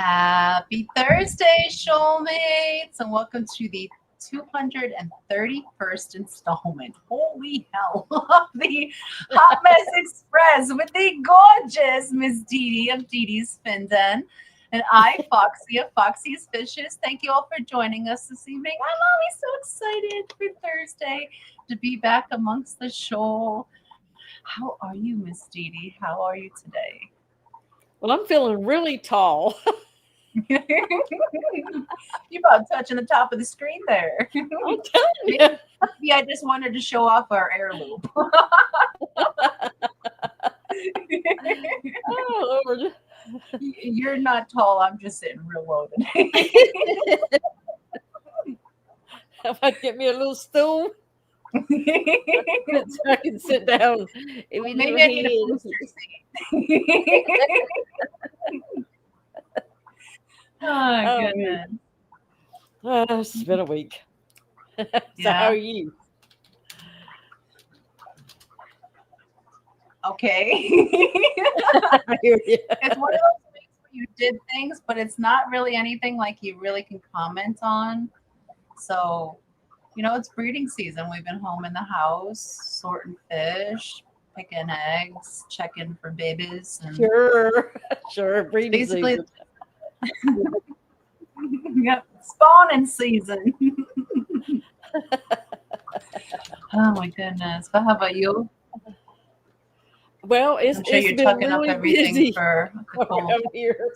Happy Thursday, shoalmates, and welcome to the 231st installment. Holy hell, of the Hot Mess Express with the gorgeous Miss Didi of Didi's Fin Den. And I, Foxy of Foxy's Fishes. Thank you all for joining us this evening. I'm always so excited for Thursday to be back amongst the shoal. How are you, Miss Didi? How are you today? Well, I'm feeling really tall. You about touching the top of the screen there. I'm telling you. Maybe I just wanted to show off our heirloom. Oh, Lord. You're not tall. I'm just sitting real low today. How about get me a little stool so I can sit down? Maybe I need a booster seat. Oh, goodness. It's been a week. So Yeah. how are you? Okay. I hear you. It's one of those weeks where you did things, but it's not really anything like you really can comment on. So, it's breeding season. We've been home in the house, sorting fish, picking eggs, checking for babies. And Sure. Breeding basically, season. yep, spawning season. Oh my goodness. But how about you? Well, I'm sure you're been tucking really up everything busy for the cold. around here.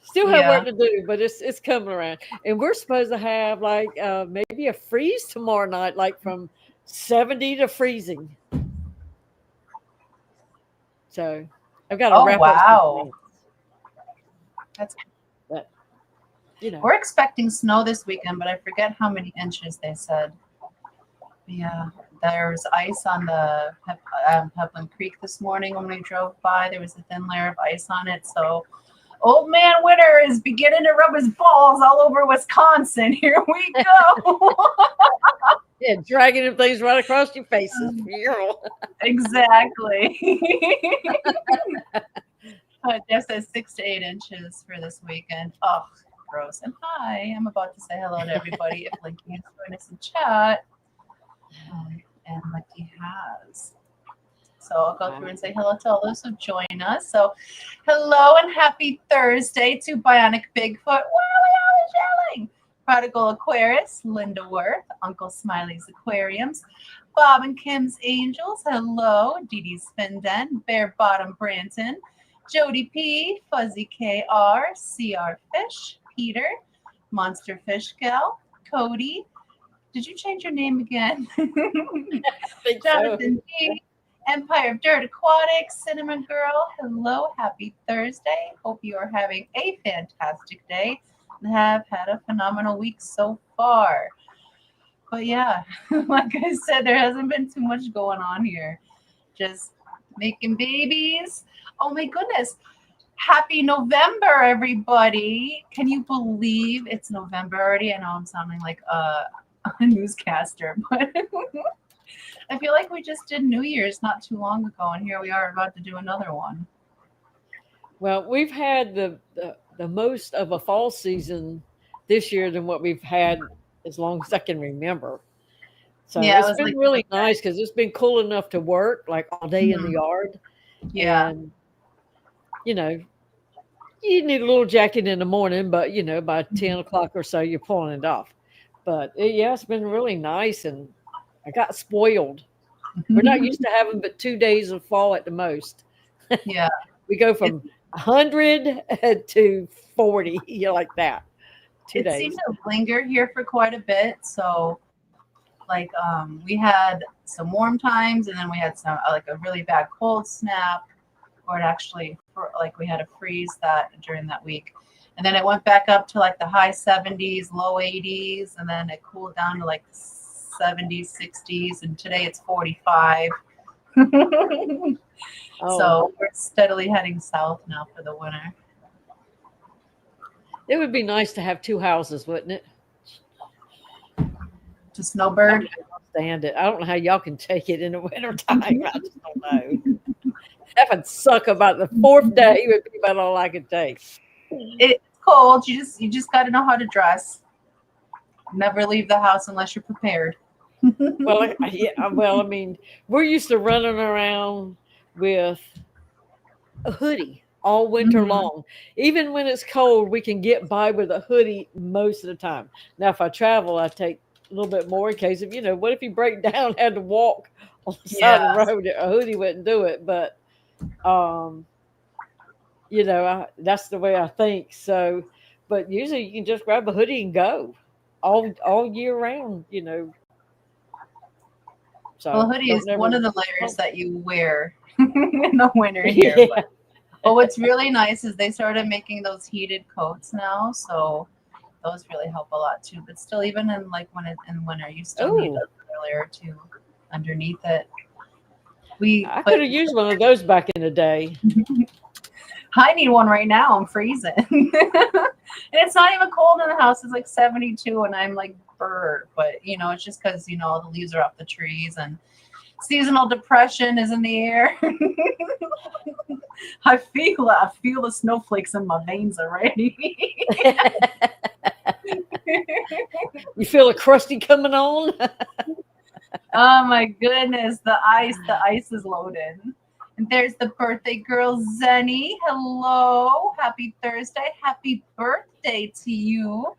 Still have Yeah. work to do, but it's coming around. And we're supposed to have like maybe a freeze tomorrow night, like from 70 to freezing. So I've got to Oh, wrap wow. up some plans. But, We're expecting snow this weekend, but I forget how many inches they said. Yeah, there's ice on the Helpline Creek this morning when we drove by. There was a thin layer of ice on it. So old man winter is beginning to rub his balls all over Wisconsin. Here we go. yeah, dragging them things right across your faces. Exactly. Just says 6 to 8 inches for this weekend. Oh, gross. And hi, I'm about to say hello to everybody. If Linky is joining us in chat. And Linky has. So I'll go through and say hello to all those who join us. So hello and happy Thursday to Bionic Bigfoot. Why are we always yelling? Prodigal Aquarius, Linda Worth, Uncle Smiley's Aquariums, Bob and Kim's Angels, hello, Dee Dee's Fin Den, Bear Bottom Branton, Jody P, Fuzzy KR, CR Fish, Peter, Monster Fish Gal, Cody. Did you change your name again? Jonathan D, Empire of Dirt Aquatics, Cinnamon Girl, hello, happy Thursday. Hope you are having a fantastic day and have had a phenomenal week so far. But yeah, like I said, there hasn't been too much going on here. Just making babies. Oh my goodness. Happy November, everybody. Can you believe it's November already? I know I'm sounding like a newscaster, but I feel like we just did New Year's not too long ago, and here we are about to do another one. Well, we've had the most of a fall season this year than what we've had as long as I can remember. So Yeah, it's been really nice because it's been cool enough to work like all day in the yard. Yeah. And, you need a little jacket in the morning, but, by 10 o'clock or so, you're pulling it off. But, it's been really nice, and I got spoiled. We're not used to having but 2 days of fall at the most. Yeah. We go from 100 to 40, like that. 2 days. It seemed to linger here for quite a bit. So, like, we had some warm times, and then we had some, like, a really bad cold snap, or it actually, we had a freeze during that week. And then it went back up to, like, the high 70s, low 80s, and then it cooled down to, like, 70s, 60s, and today it's 45. So we're steadily heading south now for the winter. It would be nice to have 2 houses, wouldn't it? To snowbird. I don't understand it. I don't know how y'all can take it in the wintertime. I just don't know. That would suck. About the 4th day would be about all I could take. it's cold. You just got to know how to dress. Never leave the house unless you're prepared. Well, I mean, we're used to running around with a hoodie all winter Mhm. long. Even when it's cold, we can get by with a hoodie most of the time. Now, if I travel, I take a little bit more in case of, what if you break down, had to walk on the side of the Yes. road? A hoodie wouldn't do it. But, um, that's the way I think. So, but usually you can just grab a hoodie and go all year round. Well, So hoodie is don't one never. of the layers Oh, that you wear in the winter here. yeah. But what's really nice is they started making those heated coats now, so those really help a lot too. But still, even in like when it's in winter, you still need Oh, a layer or two underneath it. We I could put have used one of those back in the day. I need one right now. I'm freezing. And it's not even cold in the house. It's like 72 and I'm like burr. But it's just because the leaves are off the trees and seasonal depression is in the air. I feel the snowflakes in my veins already. You feel a crusty coming on? Oh my goodness, the ice is loaded. And there's the birthday girl, Zenny. Hello, happy Thursday. Happy birthday to you.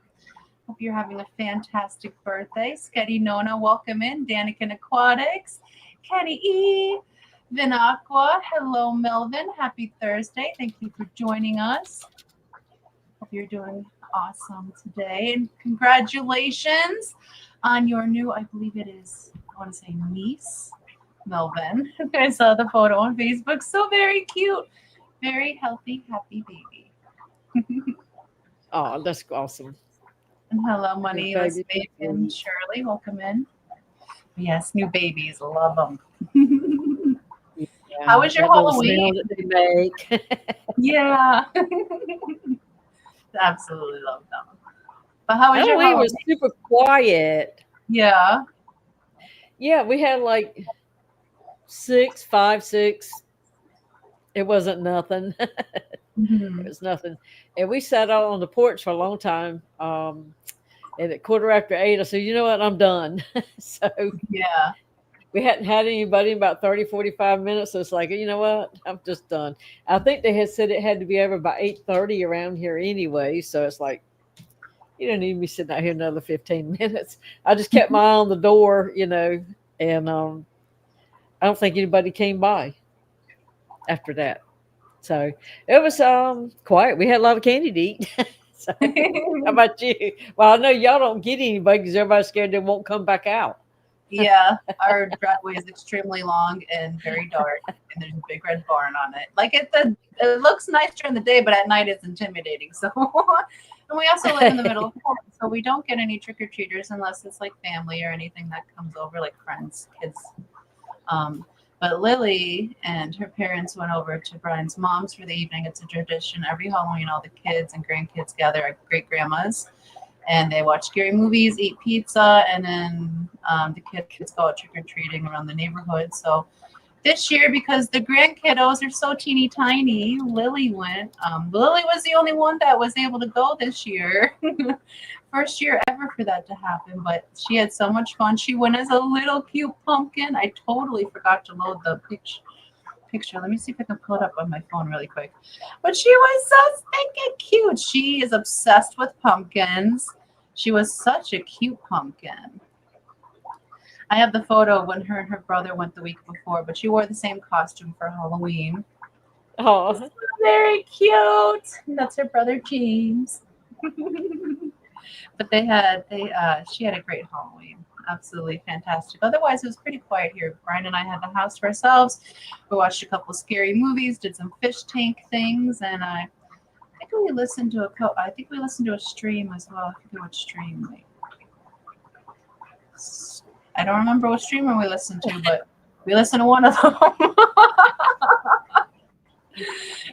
Hope you're having a fantastic birthday. Sketty Nona, welcome in. Danican Aquatics, Kenny E, Vinaqua. Hello, Melvin. Happy Thursday. Thank you for joining us. Hope you're doing awesome today. And congratulations on your new, I believe it is, I want to say niece, Melvin. I saw the photo on Facebook. So very cute. Very healthy, happy baby. Oh, that's awesome. And hello, New Moneyless baby. Baby and Shirley. Welcome in. Yes, new babies. Love them. Yeah, How was your that little Halloween? sound that they make. Yeah. Absolutely love them. But how was your Halloween Halloween? was super quiet. Yeah. Yeah, we had like five, six. It wasn't nothing. It Mhm. was nothing. And we sat out on the porch for a long time. And at 8:15, I said, you know what? I'm done. So Yeah. we hadn't had anybody in about 30, 45 minutes. So it's like, you know what? I'm just done. I think they had said it had to be over by 8:30 around here anyway. So it's like, you don't need me sitting out here another 15 minutes. I just kept my eye on the door, and I don't think anybody came by after that. So it was quiet. We had a lot of candy to eat. So how about you? Well, I know y'all don't get anybody because everybody's scared they won't come back out. Yeah, our driveway is extremely long and very dark, and there's a big red barn on it. Like it looks nice during the day, but at night it's intimidating. So, and we also live in the middle of the forest, so we don't get any trick or treaters unless it's like family or anything that comes over, like friends, kids. Um, but Lily and her parents went over to Brian's mom's for the evening. It's a tradition every Halloween. All the kids and grandkids gather at great grandma's and they watch scary movies, eat pizza, and then the kids go out trick or treating around the neighborhood. So this year, because the grandkiddos are so teeny tiny, Lily went. Lily was the only one that was able to go this year. First year ever for that to happen, but she had so much fun. She went as a little cute pumpkin. I totally forgot to load the picture. Let me see if I can pull it up on my phone really quick. But she was so stinking cute. She is obsessed with pumpkins. She was such a cute pumpkin. I have the photo when her and her brother went the week before, but she wore the same costume for Halloween. Oh, Very cute. And that's her brother James. But she had a great Halloween. Absolutely fantastic. Otherwise, it was pretty quiet here. Brian and I had the house to ourselves. We watched a couple scary movies, did some fish tank things, and I think we listened to a stream as well. I forget what stream. I don't remember what streamer we listened to, but we listened to one of them.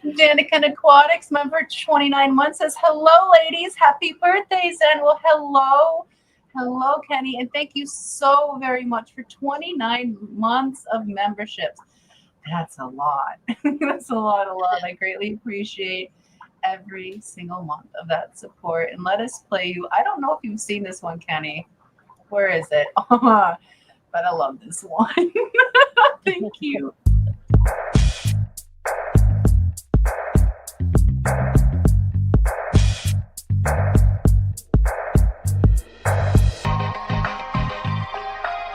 Danica Aquatics, member 29 months, says, hello, ladies. Happy birthday, Zen. Well, hello. Hello, Kenny. And thank you so very much for 29 months of memberships. That's a lot. That's a lot. I greatly appreciate every single month of that support and let us play you. I don't know if you've seen this one, Kenny. Where is it? But I love this one. Thank you.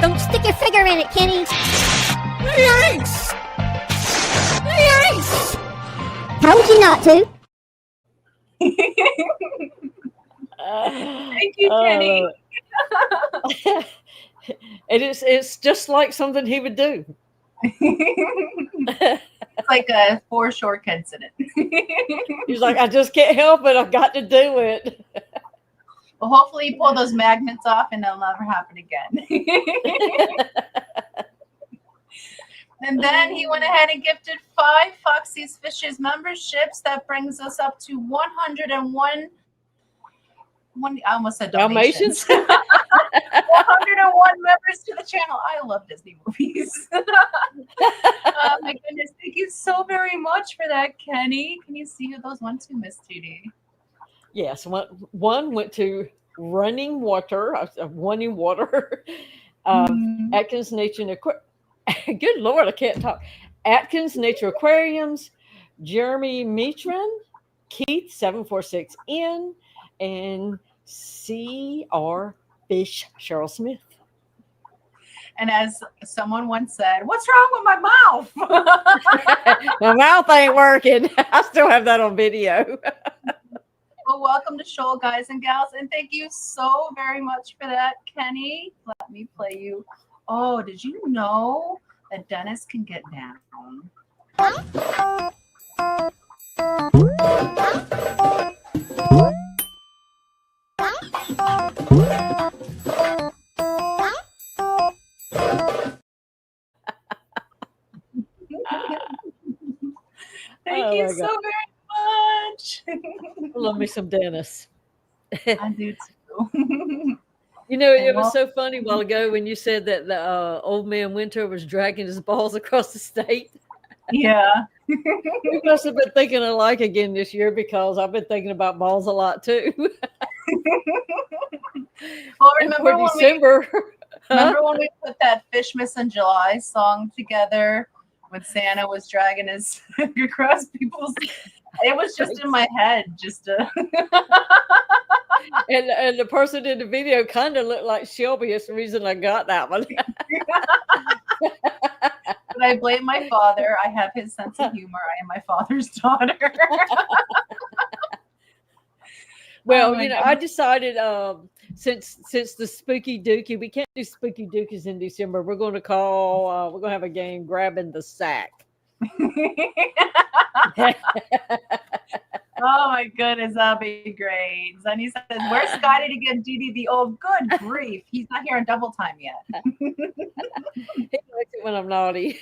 Don't stick your finger in it, Kenny. Yikes! Yikes! Told you not to. Thank you, Kenny. It's just like something he would do. It's like a foreshore incident. He's like, I just can't help it. I've got to do it. Well, hopefully you pull those magnets off and it'll never happen again. And then he went ahead and gifted 5 Foxy's Fishes memberships. That brings us up to 101. I almost said donations. 101 members to the channel. I love Disney movies. Oh my goodness. Thank you so very much for that, Kenny. Can you see who those went to, Miss Didi? Yes, one went to running water. Atkins Nature Good Lord, I can't talk. Atkins Nature Aquariums, Jeremy Mitran, Keith 746N, and CR Fish Cheryl Smith. And as someone once said, what's wrong with my mouth? My mouth ain't working. I still have that on video. Well, welcome to Shoal, guys and gals, and thank you so very much for that, Kenny. Let me play you. Oh, did you know that Dennis can get down? Thank you so very much. I love me some Dennis. I do too. You know, it was so funny a while ago when you said that the old man Winter was dragging his balls across the state. Yeah. We must have been thinking alike again this year because I've been thinking about balls a lot too. Well, remember when we put that Fishmas in July song together when Santa was dragging his across people's... It was just in my head, just to... and the person in the video kind of looked like Shelby. It's the reason I got that one. But I blame my father. I have his sense of humor. I am my father's daughter. Well, I decided since the Spooky Dookie, we can't do Spooky Dookies in December. We're going to have a game grabbing the sack. Oh my goodness, that'll be great. Zenny says, where's Scotty to give Didi the old good grief? He's not here on double time yet. He likes it when I'm naughty.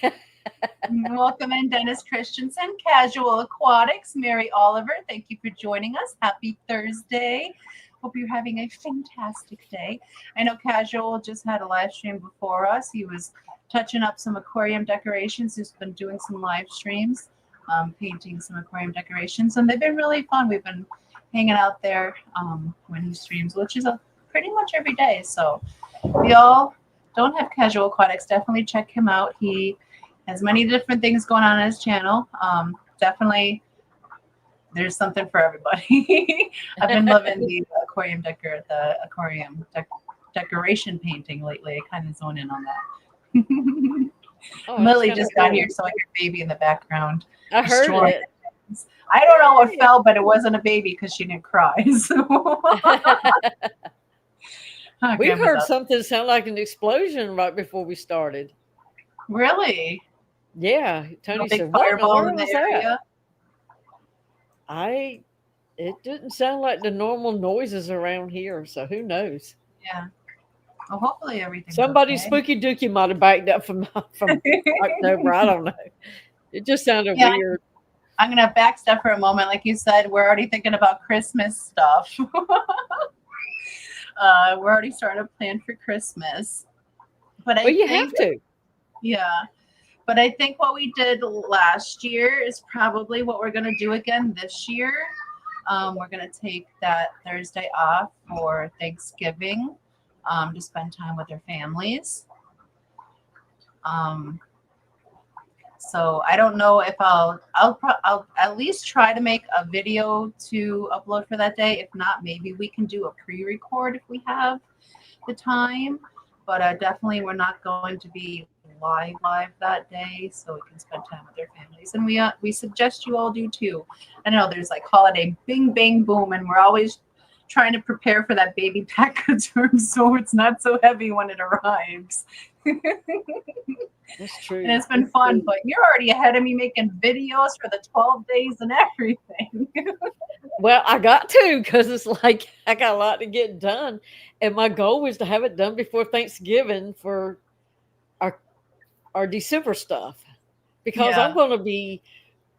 Welcome in, Dennis Christensen, Casual Aquatics, Mary Oliver. Thank you for joining us. Happy Thursday. Hope you're having a fantastic day. I know Casual just had a live stream before us. He was touching up some aquarium decorations. He's been doing some live streams, painting some aquarium decorations, and they've been really fun. We've been hanging out there when he streams, which is pretty much every day. So if y'all don't have Casual Aquatics, definitely check him out. He has many different things going on his channel. Definitely there's something for everybody. I've been loving the aquarium decoration painting lately. I kind of zone in on that. Millie just got here, so I hear baby in the background. I heard it. I don't know what fell, but it wasn't a baby because she didn't cry. So. We heard something sound like an explosion right before we started. Really? Yeah. Tony said, fireball in the area. It didn't sound like the normal noises around here, so who knows? Yeah. Well, hopefully everything. Somebody's Spooky Dookie might have backed up from October. I don't know. It just sounded weird. I'm gonna backstep for a moment. Like you said, we're already thinking about Christmas stuff. We're already starting to plan for Christmas. But you have to. Yeah. But I think what we did last year is probably what we're gonna do again this year. We're going to take that Thursday off for Thanksgiving to spend time with their families. So I don't know if I'll at least try to make a video to upload for that day. If not, maybe we can do a pre-record if we have the time. But definitely we're not going to be live that day, so we can spend time with their families. And we suggest you all do too. I know there's like holiday bing bang boom, and we're always trying to prepare for that baby package so it's not so heavy when it arrives. That's true. And it's been fun, but you're already ahead of me making videos for the 12 days and everything. Well, I got to, because it's like I got a lot to get done. And my goal was to have it done before Thanksgiving for our December stuff, because I'm going to be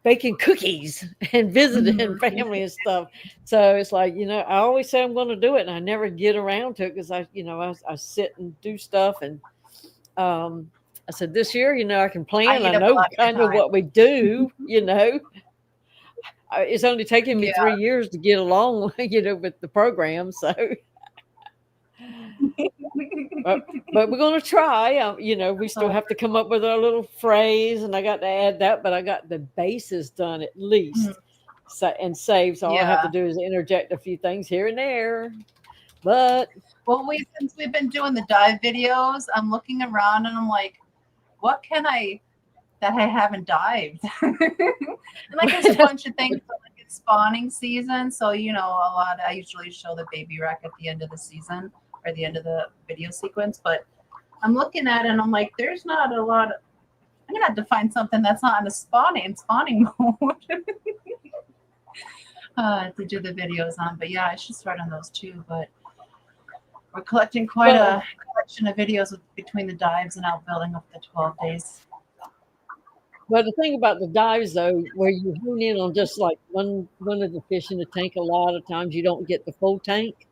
baking cookies and visiting family and stuff. So it's like, I always say I'm going to do it, and I never get around to it because I sit and do stuff. And I said, this year, I can plan. I know kind of what we do, It's only taken me 3 years to get along, with the program. So, but we're going to try. We still have to come up with our little phrase, and I got to add that, but I got the bases done at least. So, and save. So all I have to do is interject a few things here and there. But since we've been doing the dive videos, I'm looking around and I'm like, what can I that I haven't dived? And like there's a bunch of things. Like it's spawning season, so I usually show the baby rack at the end of the season or the end of the video sequence. But I'm looking at it and I'm like, there's not a lot. I'm gonna have to find something that's not in the spawning mode to do the videos on. But yeah, I should start on those too. But we're collecting quite a collection of videos between the dives and outbuilding of the 12 days. Well, the thing about the dives, though, where you hone in on just like one of the fish in the tank, a lot of times you don't get the full tank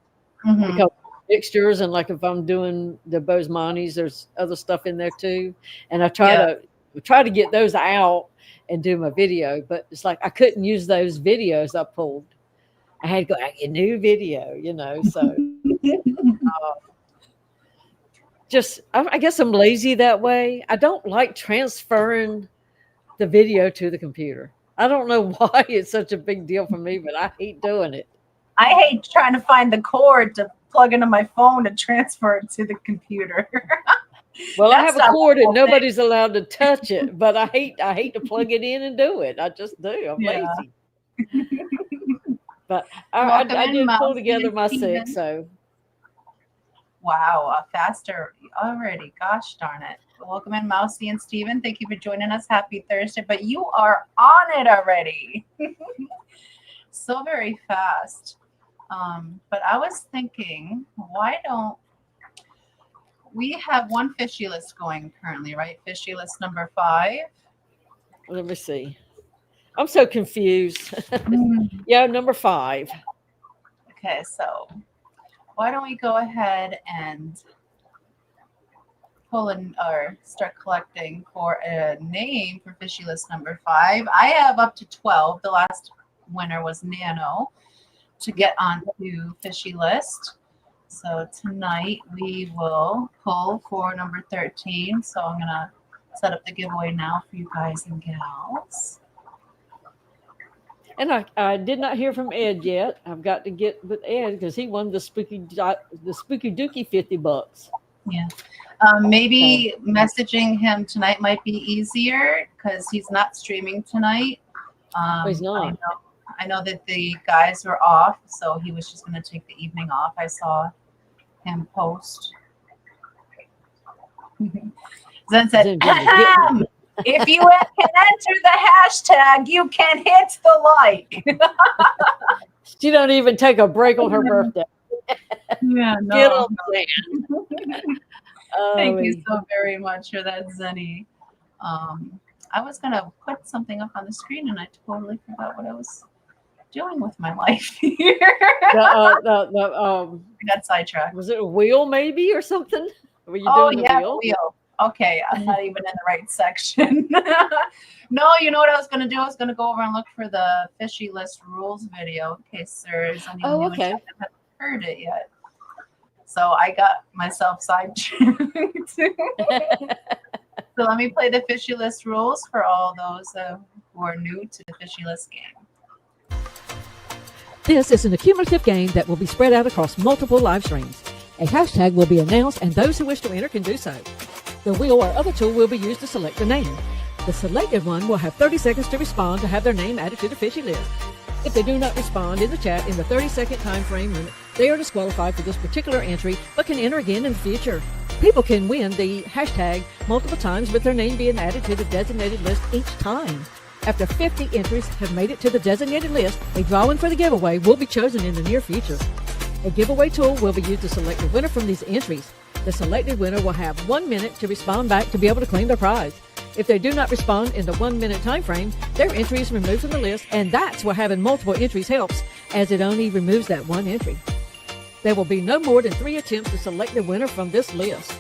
because mixtures. And like if I'm doing the Bozemantes, there's other stuff in there too. And I try to get those out and do my video, but it's like I couldn't use those videos I pulled. I had to go out a new video, so. I guess I'm lazy that way. I don't like transferring the video to the computer. I don't know why it's such a big deal for me, but I hate doing it. I hate trying to find the cord to plug into my phone to transfer it to the computer. Well, I have a cord and nobody's allowed to touch it, but I hate to plug it in and do it. I just do. I'm lazy. But I did pull together my 6, so. Wow, faster already. Gosh darn it. Welcome in, Mousy and Steven. Thank you for joining us. Happy Thursday. But you are on it already. So very fast. But I was thinking, why don't we have one fishy list going currently, right? Fishy list number 5. Let me see. I'm so confused. Yeah, number 5. Okay, so why don't we go ahead and pull in or start collecting for a name for fishy list number 5. I have up to 12. The last winner was Nano to get onto fishy list. So tonight we will pull for number 13. So I'm gonna set up the giveaway now for you guys and gals. And I did not hear from Ed yet. I've got to get with Ed because he won the Spooky Dookie $50. Yeah. Maybe messaging him tonight might be easier because he's not streaming tonight. He's not. I know that the guys were off, so he was just going to take the evening off. I saw him post. Zen said, if you can enter the hashtag, you can hit the like. She don't even take a break on her birthday. Yeah, no. Get on Thank you so very much for that, Zenny. I was going to put something up on the screen, and I totally forgot what I was doing with my life here. I got sidetracked. Was it a wheel maybe or something? Were you doing a wheel? Wheel. Okay, I'm not even in the right section. No, you know what I was going to do? I was going to go over and look for the fishy list rules video in case there's anyone new in okay. chat that hasn't heard it yet. So I got myself sidetracked. So let me play the fishy list rules for all those who are new to the fishy list game. This is an accumulative game that will be spread out across multiple live streams. A hashtag will be announced, and those who wish to enter can do so. The wheel or other tool will be used to select a name. The selected one will have 30 seconds to respond to have their name added to the fishy list. If they do not respond in the chat in the 30-second time frame limit, they are disqualified for this particular entry, but can enter again in the future. People can win the hashtag multiple times with their name being added to the designated list each time. After 50 entries have made it to the designated list, a drawing for the giveaway will be chosen in the near future. A giveaway tool will be used to select a winner from these entries. The selected winner will have 1 minute to respond back to be able to claim their prize. If they do not respond in the 1 minute time frame, their entry is removed from the list, and that's where having multiple entries helps, as it only removes that one entry. There will be no more than 3 attempts to select the winner from this list.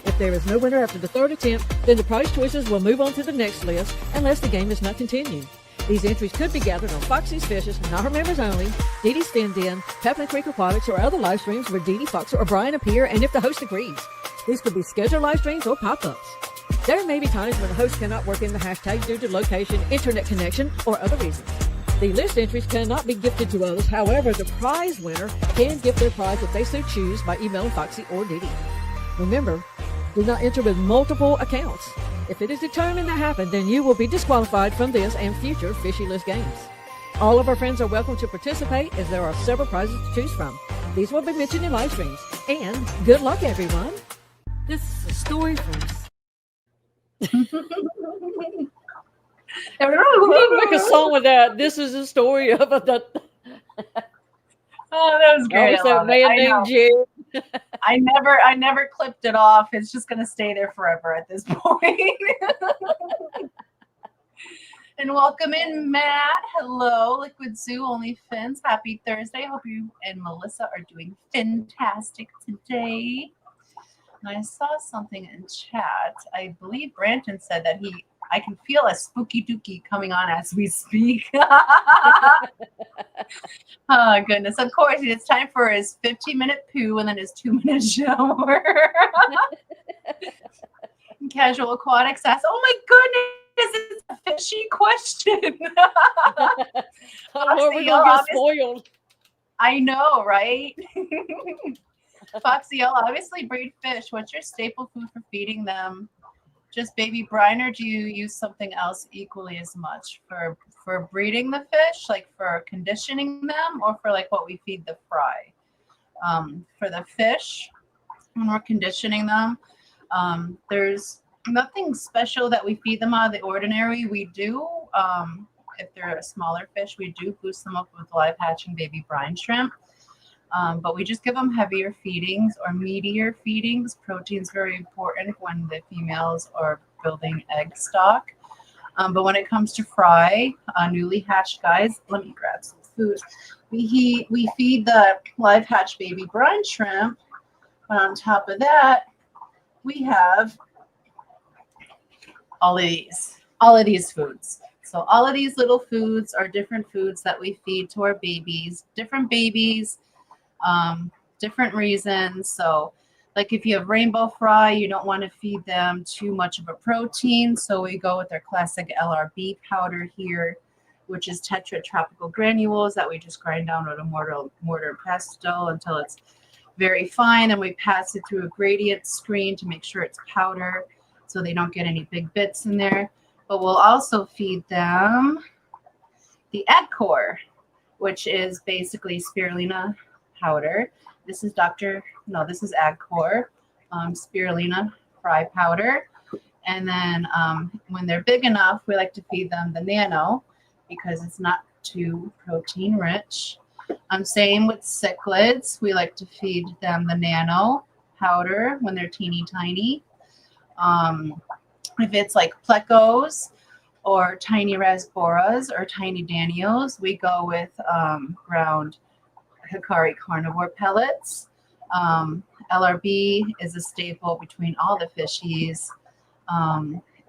If there is no winner after the 3rd attempt, then the prize choices will move on to the next list unless the game is not continued. These entries could be gathered on Foxy's Fishes, Not Her Members Only, Dee Dee's Fin Den, Peppermint Creek Aquatics, or other live streams where Dee Dee, Fox, or Brian appear, and if the host agrees. These could be scheduled live streams or pop-ups. There may be times when the host cannot work in the hashtag due to location, internet connection, or other reasons. The list entries cannot be gifted to others. However, the prize winner can gift their prize if they so choose by emailing Foxy or Dee Dee. Remember, do not enter with multiple accounts. If it is determined to happen, then you will be disqualified from this and future fishy list games. All of our friends are welcome to participate, as there are several prizes to choose from. These will be mentioned in live streams. And good luck, everyone. This is a story from... We need to make a song with that. This is a story of a... Oh, that was great. That I man named know. Jed. I never clipped it off. It's just gonna stay there forever at this point. And welcome in, Matt. Hello, Liquid Zoo, Only Fins. Happy Thursday. Hope you and Melissa are doing fantastic today. And I saw something in chat. I believe Branton said that I can feel a spooky dookie coming on as we speak. Oh, goodness. Of course, it's time for his 15-minute poo and then his 2-minute shower. Casual Aquatics asks, oh my goodness, it's a fishy question. Or we're going to get spoiled. I know, right? Foxy, y'all obviously breed fish. What's your staple food for feeding them? Just baby brine, or do you use something else equally as much for breeding the fish, like for conditioning them, or for like what we feed the fry? For the fish, when we're conditioning them, there's nothing special that we feed them out of the ordinary. We do, if they're a smaller fish, we do boost them up with live hatching baby brine shrimp. But we just give them heavier feedings or meatier feedings. Protein's very important when the females are building egg stock. But when it comes to fry, newly hatched guys, let me grab some food. We feed the live hatch baby brine shrimp. But on top of that, we have all of these foods. So all of these little foods are different foods that we feed to our babies, different babies. Different reasons. So like if you have rainbow fry, you don't want to feed them too much of a protein. So we go with our classic LRB powder here, which is tetratropical granules that we just grind down with a mortar and pestle until it's very fine. And we pass it through a gradient screen to make sure it's powder so they don't get any big bits in there. But we'll also feed them the egg core, which is basically spirulina powder. This is Ag Core, spirulina fry powder. And then when they're big enough, we like to feed them the nano because it's not too protein rich. Same with cichlids. We like to feed them the nano powder when they're teeny tiny. If it's like plecos or tiny rasboras or tiny danios, we go with ground Hikari carnivore pellets. LRB is a staple between all the fishies.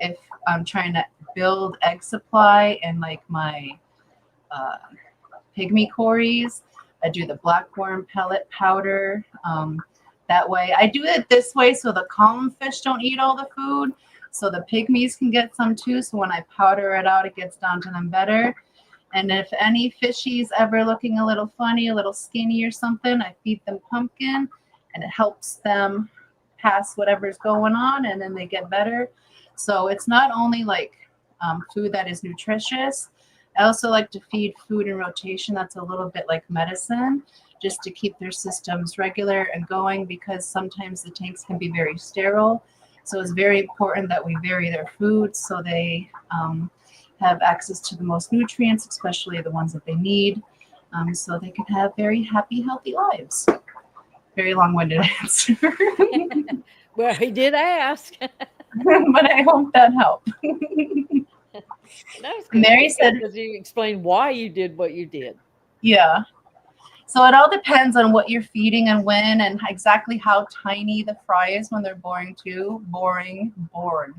If I'm trying to build egg supply and like my pygmy cories, I do the blackworm pellet powder. That way, I do it this way so the column fish don't eat all the food, so the pygmies can get some too. So when I powder it out, it gets down to them better. And if any fishies ever looking a little funny, a little skinny or something, I feed them pumpkin, and it helps them pass whatever's going on, and then they get better. So it's not only like food that is nutritious. I also like to feed food in rotation that's a little bit like medicine, just to keep their systems regular and going, because sometimes the tanks can be very sterile. So it's very important that we vary their food so they have access to the most nutrients, especially the ones that they need, so they can have very happy, healthy lives. Very long-winded answer. Well, he did ask. But I hope that helped. Mary said, because you explained why you did what you did. Yeah. So it all depends on what you're feeding and when, and exactly how tiny the fry is when they're bored too. They're bored.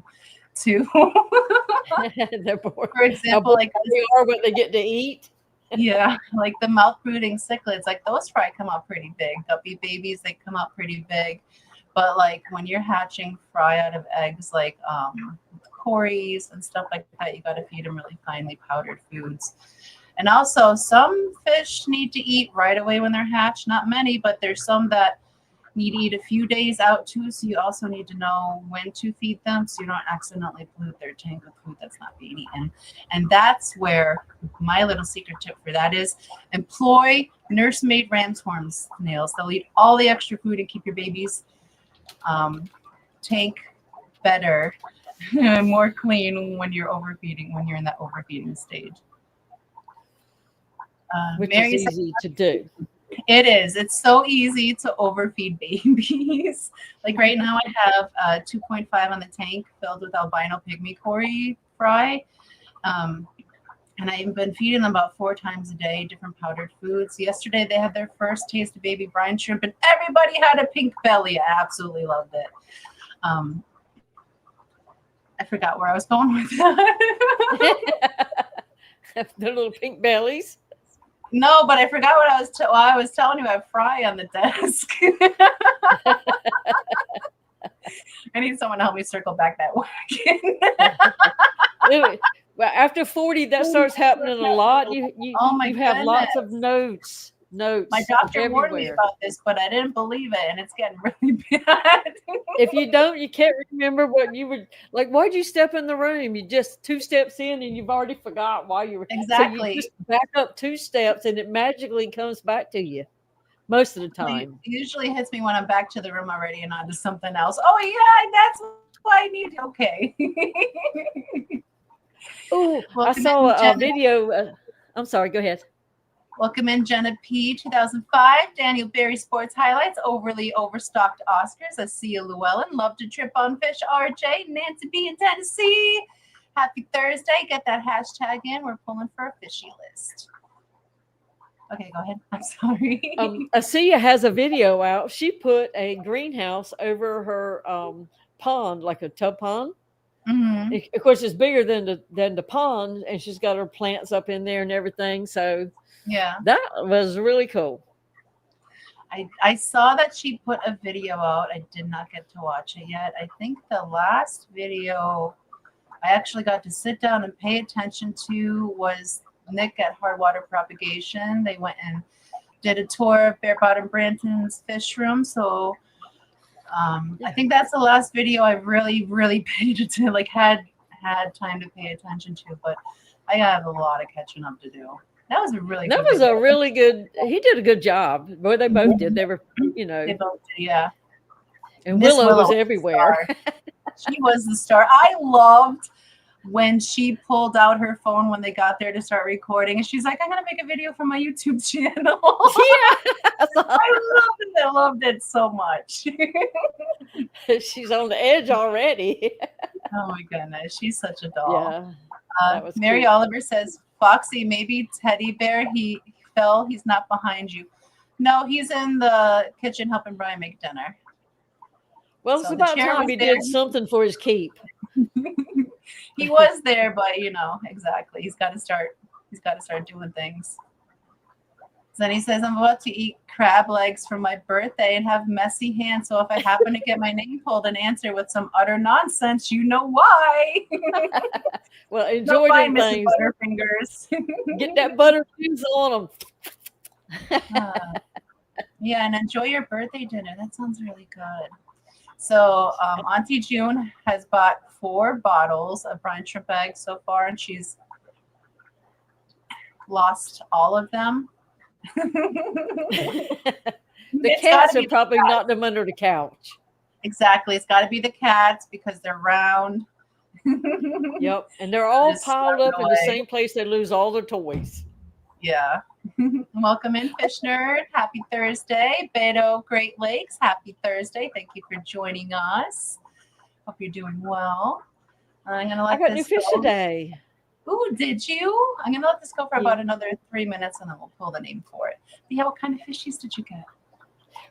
For example, like they are what they get to eat. Yeah, like the mouth brooding cichlids, like those fry come out pretty big. Guppy babies, they come out pretty big. But like when you're hatching fry out of eggs, like cories and stuff like that, you got to feed them really finely powdered foods. And also, some fish need to eat right away when they're hatched. Not many, but there's some that need to eat a few days out too. So you also need to know when to feed them so you don't accidentally pollute their tank with food that's not being eaten. And that's where my little secret tip for that is: employ nurse-made ram's horn snails. They'll eat all the extra food and keep your baby's tank better and more clean when you're overfeeding, when you're in that overfeeding stage. Which Mary is easy to do. It is. It's so easy to overfeed babies. Like right now I have 2.5 on the tank filled with albino pygmy cory fry. And I've been feeding them about 4 times a day, different powdered foods. Yesterday they had their first taste of baby brine shrimp, and everybody had a pink belly. I absolutely loved it. I forgot where I was going with that. The little pink bellies. No, but I forgot what I was telling you. I have fry on the desk. I need someone to help me circle back that wagon. Well, after 40, that starts happening a lot. You have lots of notes. My doctor warned me about this, but I didn't believe it, and it's getting really bad. If you don't, you can't remember what you were like. Why'd you step in the room? You just 2 steps in, and you've already forgot why you were. Exactly. So you just back up 2 steps, and it magically comes back to you most of the time. It usually hits me when I'm back to the room already and onto something else. Oh yeah, that's why I need. Okay. Oh, I saw a video. I'm sorry. Go ahead. Welcome in Jenna P. 2005. Daniel Berry Sports Highlights. Overly overstocked Oscars. Asia Llewellyn. Love to trip on fish. RJ. Nancy B. in Tennessee. Happy Thursday. Get that hashtag in. We're pulling for a fishy list. Okay, go ahead. I'm sorry. Asia has a video out. She put a greenhouse over her pond, like a tub pond. Mm-hmm. Of course, it's bigger than the pond, and she's got her plants up in there and everything. So yeah, that was really cool. I saw that she put a video out. I did not get to watch it yet. I think the last video I actually got to sit down and pay attention to was Nick at Hard Water Propagation. They went and did a tour of Bear Bottom Branton's fish room. So I think that's the last video I really, really paid attention, like had time to pay attention to. But I have a lot of catching up to do. That was a really good. He did a good job. Boy, they both did. They were, They both did, yeah. And Willow was everywhere. She was the star. I loved when she pulled out her phone when they got there to start recording, and she's like, "I'm gonna make a video for my YouTube channel." Yeah, I loved it so much. She's on the edge already. Oh my goodness, she's such a doll. Yeah. Mary cool. Oliver says, "Foxy, maybe Teddy Bear. He fell. He's not behind you. No, he's in the kitchen helping Brian make dinner." Well, it's about time he did something for his keep. He was there, but exactly. He's got to start doing things. Then he says, I'm about to eat crab legs for my birthday and have messy hands. So if I happen to get my name pulled and answer with some utter nonsense, you know why. Well, enjoy Bye, them Mrs. things. Butterfingers. Get that butter cheese on them. Yeah, and enjoy your birthday dinner. That sounds really good. So Auntie June has bought 4 bottles of brine shrimp eggs so far, and she's lost all of them. The cats are probably knocked them under the couch. Exactly. It's got to be the cats because they're round. Yep. And they're all Just piled up in the away. same place they lose all their toys. Yeah. Welcome in, Fish Nerd. Happy Thursday. Beto Great Lakes. Happy Thursday. Thank you for joining us. Hope you're doing well. I'm gonna let I got new this fish go. today. Ooh, did you? I'm gonna let this go for about another 3 minutes, and then we'll pull the name for it. But yeah, what kind of fishies did you get?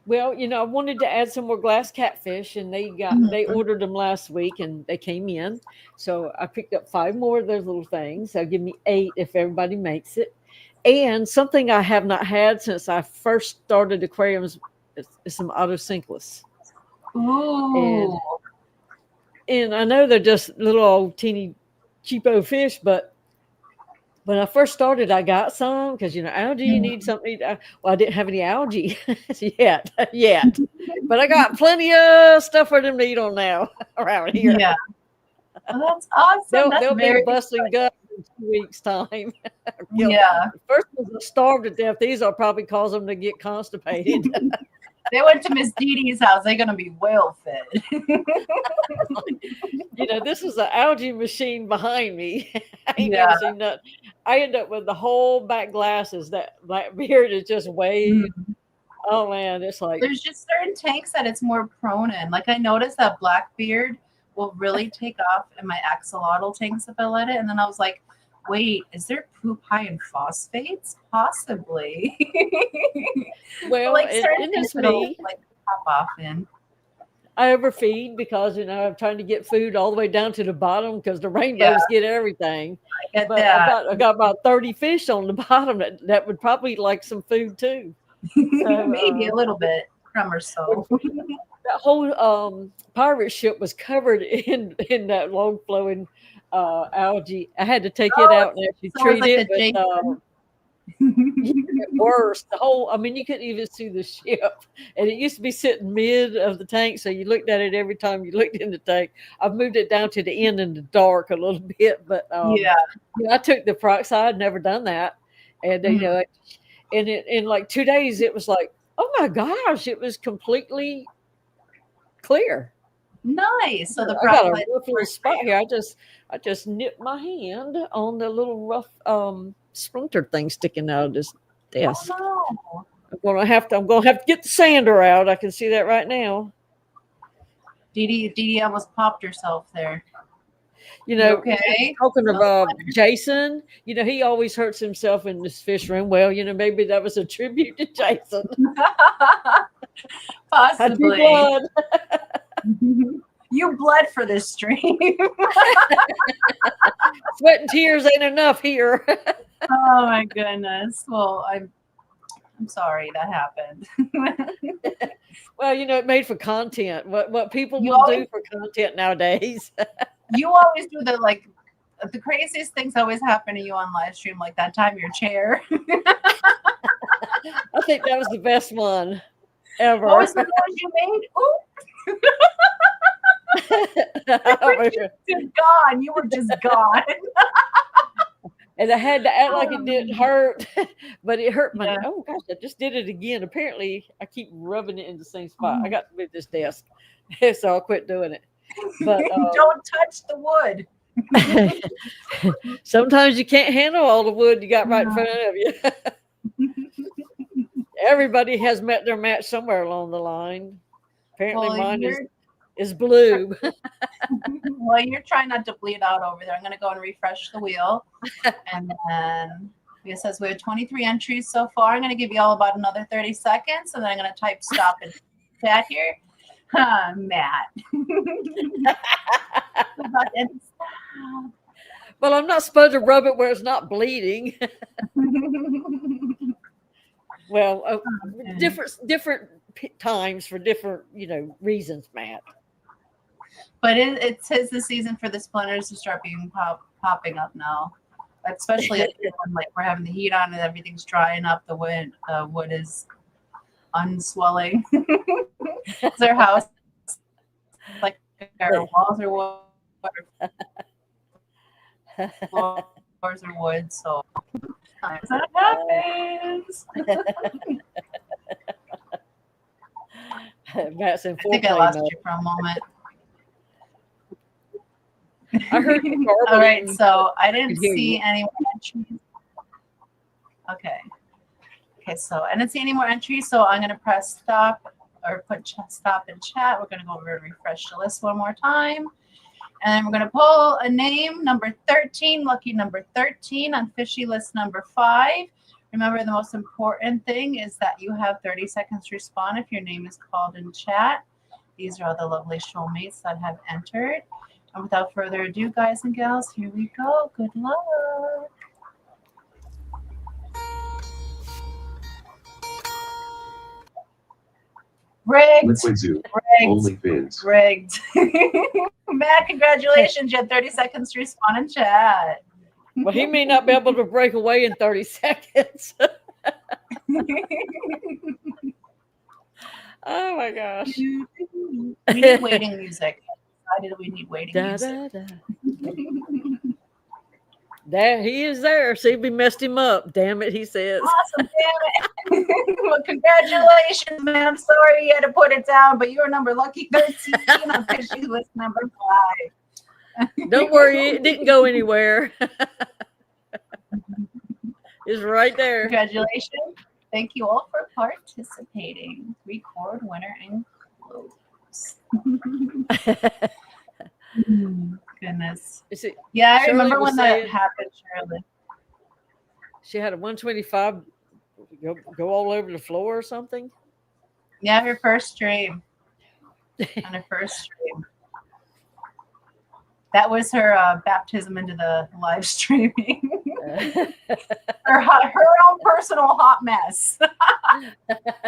Well, I wanted to add some more glass catfish, and they ordered them last week, and they came in. So I picked up 5 more of those little things. That'll give me 8 if everybody makes it. And something I have not had since I first started aquariums is some autocinkless. Ooh. And I know they're just little old teeny cheapo fish, but when I first started, I got some because algae. You need something. Well, I didn't have any algae yet, but I got plenty of stuff for them to eat on now around here. Yeah. Oh, that's awesome. They'll be bustling guts in 2 weeks' time. Yeah. First ones are starved to death. These will probably cause them to get constipated. They went to Miss Didi's house. They're gonna be well fed. This is an algae machine behind me. I ain't Yeah. never seen that. I end up with the whole back glasses. That black beard is just waved. Oh man, it's like There's just certain tanks that it's more prone in. Like I noticed that Blackbeard will really take off in my axolotl tanks if I let it. And then I was like, wait, is there poop high in phosphates? Possibly. well, like and certain it's things it'll me. like pop off in. I overfeed because I'm trying to get food all the way down to the bottom because the rainbows get everything. I get But that. I got about 30 fish on the bottom that would probably like some food too. So, Maybe a little bit, crumb or so. That whole pirate ship was covered in that long flowing algae. I had to take it out and actually treat like it. But worse, you couldn't even see the ship, and it used to be sitting mid of the tank, so you looked at it every time you looked in the tank. I've moved it down to the end in the dark a little bit, but I took the peroxide. Never done that, and and in like 2 days it was like, oh my gosh, it was completely clear. Nice. So the I got a rough little spot here. I just nipped my hand on the little rough splinter thing sticking out of this desk. Oh, no. I'm gonna have to get the sander out. I can see that right now. Didi almost popped herself there. Okay. Talking of Jason, he always hurts himself in this fish room. Well, maybe that was a tribute to Jason. Possibly. Blood. You bled for this stream. Sweat and tears ain't enough here. Oh my goodness. Well, I'm sorry that happened. Well, it made for content. What people will do for content nowadays. You always do the craziest things always happen to you on live stream, like that time your chair. I think that was the best one ever. What was the noise you made? Ooh. You were just gone. And I had to act like it didn't hurt, but it hurt my. Yeah. Oh gosh, I just did it again. Apparently, I keep rubbing it in the same spot. I got to move this desk, so I'll quit doing it. But don't touch the wood. Sometimes you can't handle all the wood you got right in front of you. Everybody has met their match somewhere along the line. Apparently, mine is blue. Well, you're trying not to bleed out over there. I'm going to go and refresh the wheel. And then it says we have 23 entries so far. I'm going to give you all about another 30 seconds. And then I'm going to type stop in chat here. Matt. About and stop. Well, I'm not supposed to rub it where it's not bleeding. Well, Okay. different times for different, reasons, Matt. But it's the season for the splinters to start being popping up now, especially when like we're having the heat on and everything's drying up. The wood is unswelling. It's our house, like our walls are wood, our floors are wood, so sometimes that happens. Matt's in I think I foreplay lost mode. you for a moment. I heard you All right, garbling. so I didn't hear see you. any more entries. Okay, so I didn't see any more entries, so I'm gonna press stop or put stop in chat. We're gonna go over and refresh the list one more time. And then we're gonna pull a name, number 13, lucky number 13 on fishy list number 5. Remember, the most important thing is that you have 30 seconds to respond if your name is called in chat. These are all the lovely shoalmates that have entered. And without further ado, guys and gals, here we go. Good luck. Rigged. Liquid Zoo. Rigged. OnlyFins. Rigged. Matt, congratulations. You had 30 seconds to respond in chat. Well, he may not be able to break away in 30 seconds. Oh my gosh. We need waiting music. Why did we need waiting Da, music? da, da. There he is there. See, we messed him up. Damn it, he says. Awesome, damn it. Well, congratulations, man. I'm sorry you had to put it down, but you're number lucky 13 on fishy list number 5. Don't worry, it didn't go anywhere. It's right there. Congratulations. Thank you all for participating. Record, winner, and close. Goodness. Is it, Yeah, I Shirley remember was when that saying- happened, Shirley. she had a 125 go all over the floor or something? Yeah, her first stream. On her first stream. That was her baptism into the live streaming. her own personal hot mess.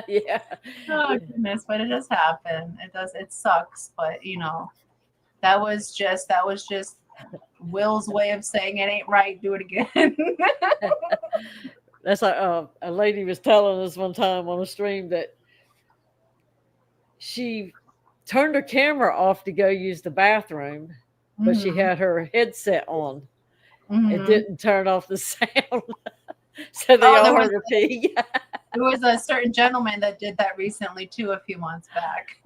Yeah. Oh goodness, but it does happen. It sucks, but that was just Will's way of saying it ain't right, do it again. That's like a lady was telling us one time on a stream that she turned her camera off to go use the bathroom, but she had her headset on and didn't turn off the sound. So they all heard her pee. There was a certain gentleman that did that recently too, a few months back.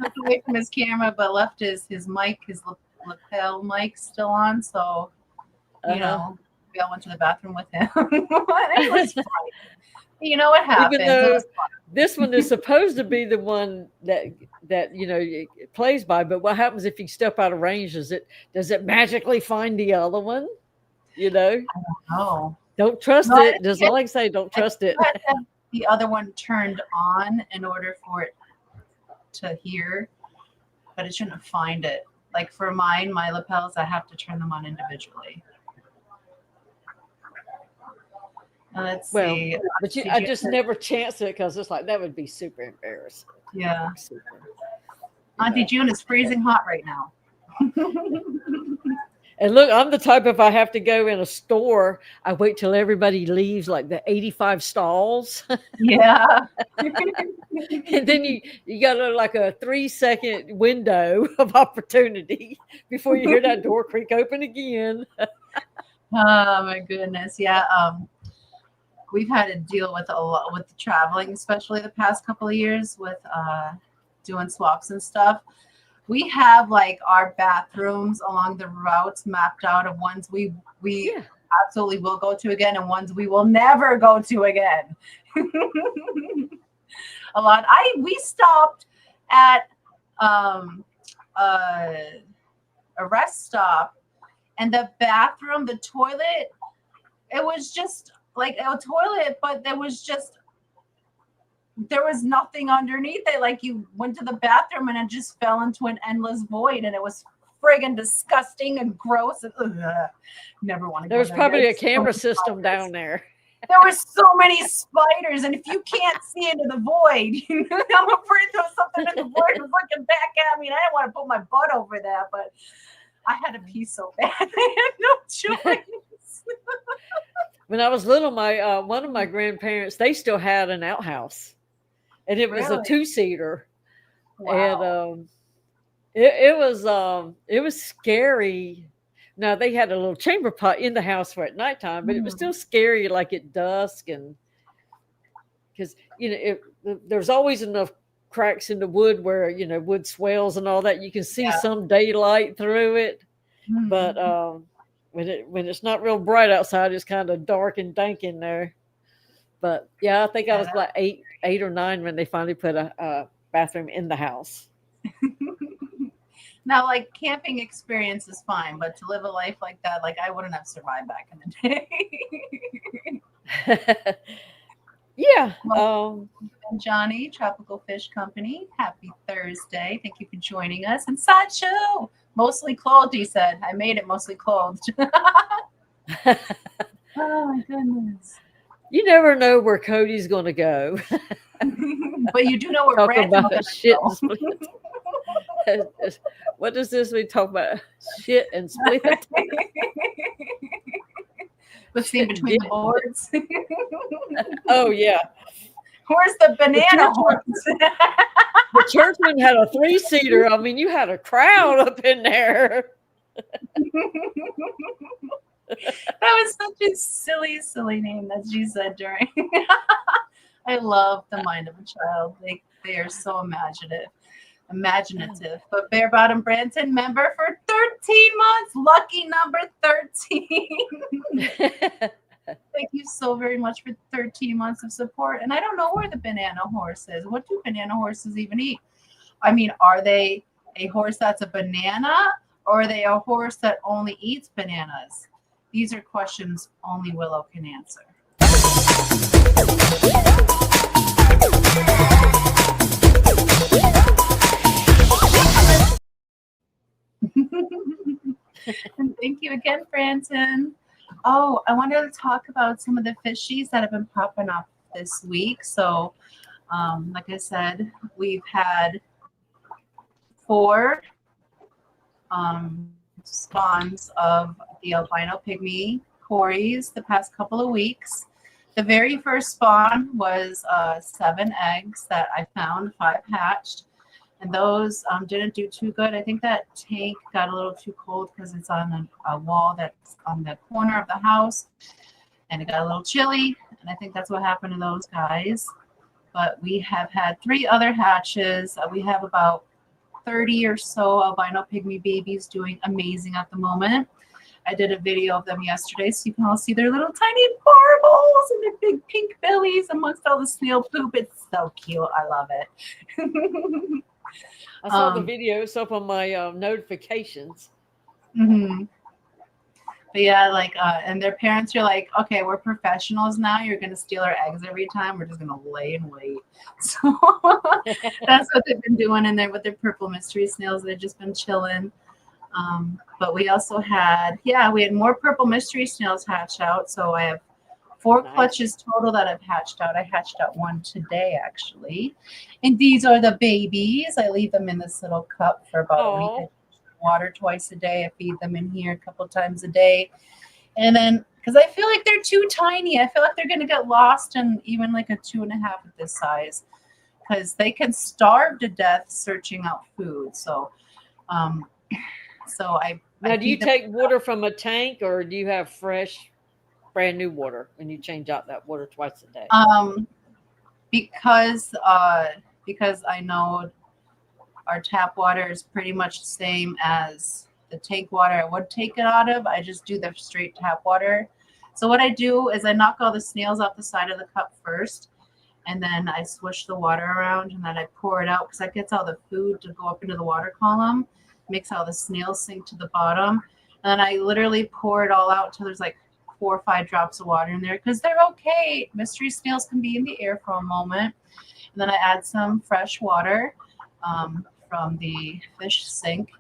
Took away from his camera, but left his mic, his lapel mic still on. So, we all went to the bathroom with him. It was fun. You know what happens. Even though this one is supposed to be the one that it plays by, but what happens if you step out of range? Does it magically find the other one? Oh. Don't trust it. Just all I can say, don't trust it. The other one turned on in order for it to hear, but it shouldn't find it. Like for mine, my lapels, I have to turn them on individually. Let's see. But I just never chance it because it's like that would be super embarrassing. Yeah. Super, Auntie June is freezing hot right now. And look, I'm the type, if I have to go in a store, I wait till everybody leaves, like the 85 stalls. Yeah. And then you got like a 3-second window of opportunity before you hear that door creak open again. Oh my goodness. Yeah. We've had to deal with a lot with the traveling, especially the past couple of years with doing swaps and stuff. We have like our bathrooms along the routes mapped out of ones we absolutely will go to again and ones we will never go to again. A lot. We stopped at a rest stop, and the bathroom, the toilet, it was just like a toilet, but there was nothing underneath it. Like you went to the bathroom and it just fell into an endless void, and it was friggin' disgusting and gross. And, never want to go There's there probably again. a camera system down there. There were so many spiders, and if you can't see into the void, I'm afraid there was something in the void was looking back at me, and I didn't want to put my butt over that, but I had to pee so bad. I had no choice. When I was little, my one of my grandparents, they still had an outhouse, and it was a Really? 2-seater. Wow. And it was scary. Now they had a little chamber pot in the house for at nighttime, but it was still scary, like at dusk, and because there's always enough cracks in the wood where wood swells and all that. You can see some daylight through it, but when it's not real bright outside, it's kind of dark and dank in there. But yeah, I think I was like 8 or 9 when they finally put a bathroom in the house. Now, like, camping experience is fine, but to live a life like that, like, I wouldn't have survived back in the day. Yeah. And Johnny, Tropical Fish Company, happy Thursday. Thank you for joining us. And Sideshow, mostly clothed, he said. I made it mostly clothed. Oh, my goodness. You never know where Cody's going to go. But you do know where Talk Brandon's about going shit to and split. What does this mean? Talk about shit and split. What's in between the boards? Oh, yeah. Where's the banana horse? The churchman had a 3-seater. I mean, you had a crowd up in there. That was such a silly name that she said during. I love the mind of a child. They are so imaginative. But Bare Bottom Branson, member for 13 months. Lucky number 13. Thank you so very much for 13 months of support. And I don't know where the banana horse is. What do banana horses even eat? I mean, are they a horse that's a banana, or are they a horse that only eats bananas? These are questions only Willow can answer. And thank you again, Branson. Oh, I wanted to talk about some of the fishies that have been popping up this week. So, like I said, we've had 4 spawns of the albino pygmy cories the past couple of weeks. The very first spawn was 7 eggs that I found, 5 hatched. And those didn't do too good. I think that tank got a little too cold because it's on a wall that's on the corner of the house. And it got a little chilly. And I think that's what happened to those guys. But we have had 3 other hatches. We have about 30 or so albino pygmy babies doing amazing at the moment. I did a video of them yesterday, so you can all see their little tiny barbels and their big pink bellies amongst all the snail poop. It's so cute. I love it. I saw the videos up on my notifications. Mm-hmm. But yeah, and their parents are like, okay, we're professionals now. You're going to steal our eggs every time. We're just going to lay and wait. So that's what they've been doing in there with their purple mystery snails. They've just been chilling. But we also had more purple mystery snails hatch out. So I have 4 clutches total that I've hatched out. I hatched out 1 today, actually. And these are the babies. I leave them in this little cup for about a week. I water twice a day. I feed them in here a couple times a day. And then, because I feel like they're too tiny, I feel like they're going to get lost in even like a 2.5 at this size, because they can starve to death searching out food. So, now, do you take water from a tank, or do you have fresh, brand new water when you change out that water twice a day? Because I know our tap water is pretty much the same as the tank water I would take it out of. I just do the straight tap water. So what I do is I knock all the snails off the side of the cup first, and then I swish the water around, and then I pour it out, because that gets all the food to go up into the water column, makes all the snails sink to the bottom. And then I literally pour it all out till there's like 4 or 5 drops of water in there, because they're okay. Mystery snails can be in the air for a moment. And then I add some fresh water from the fish sink,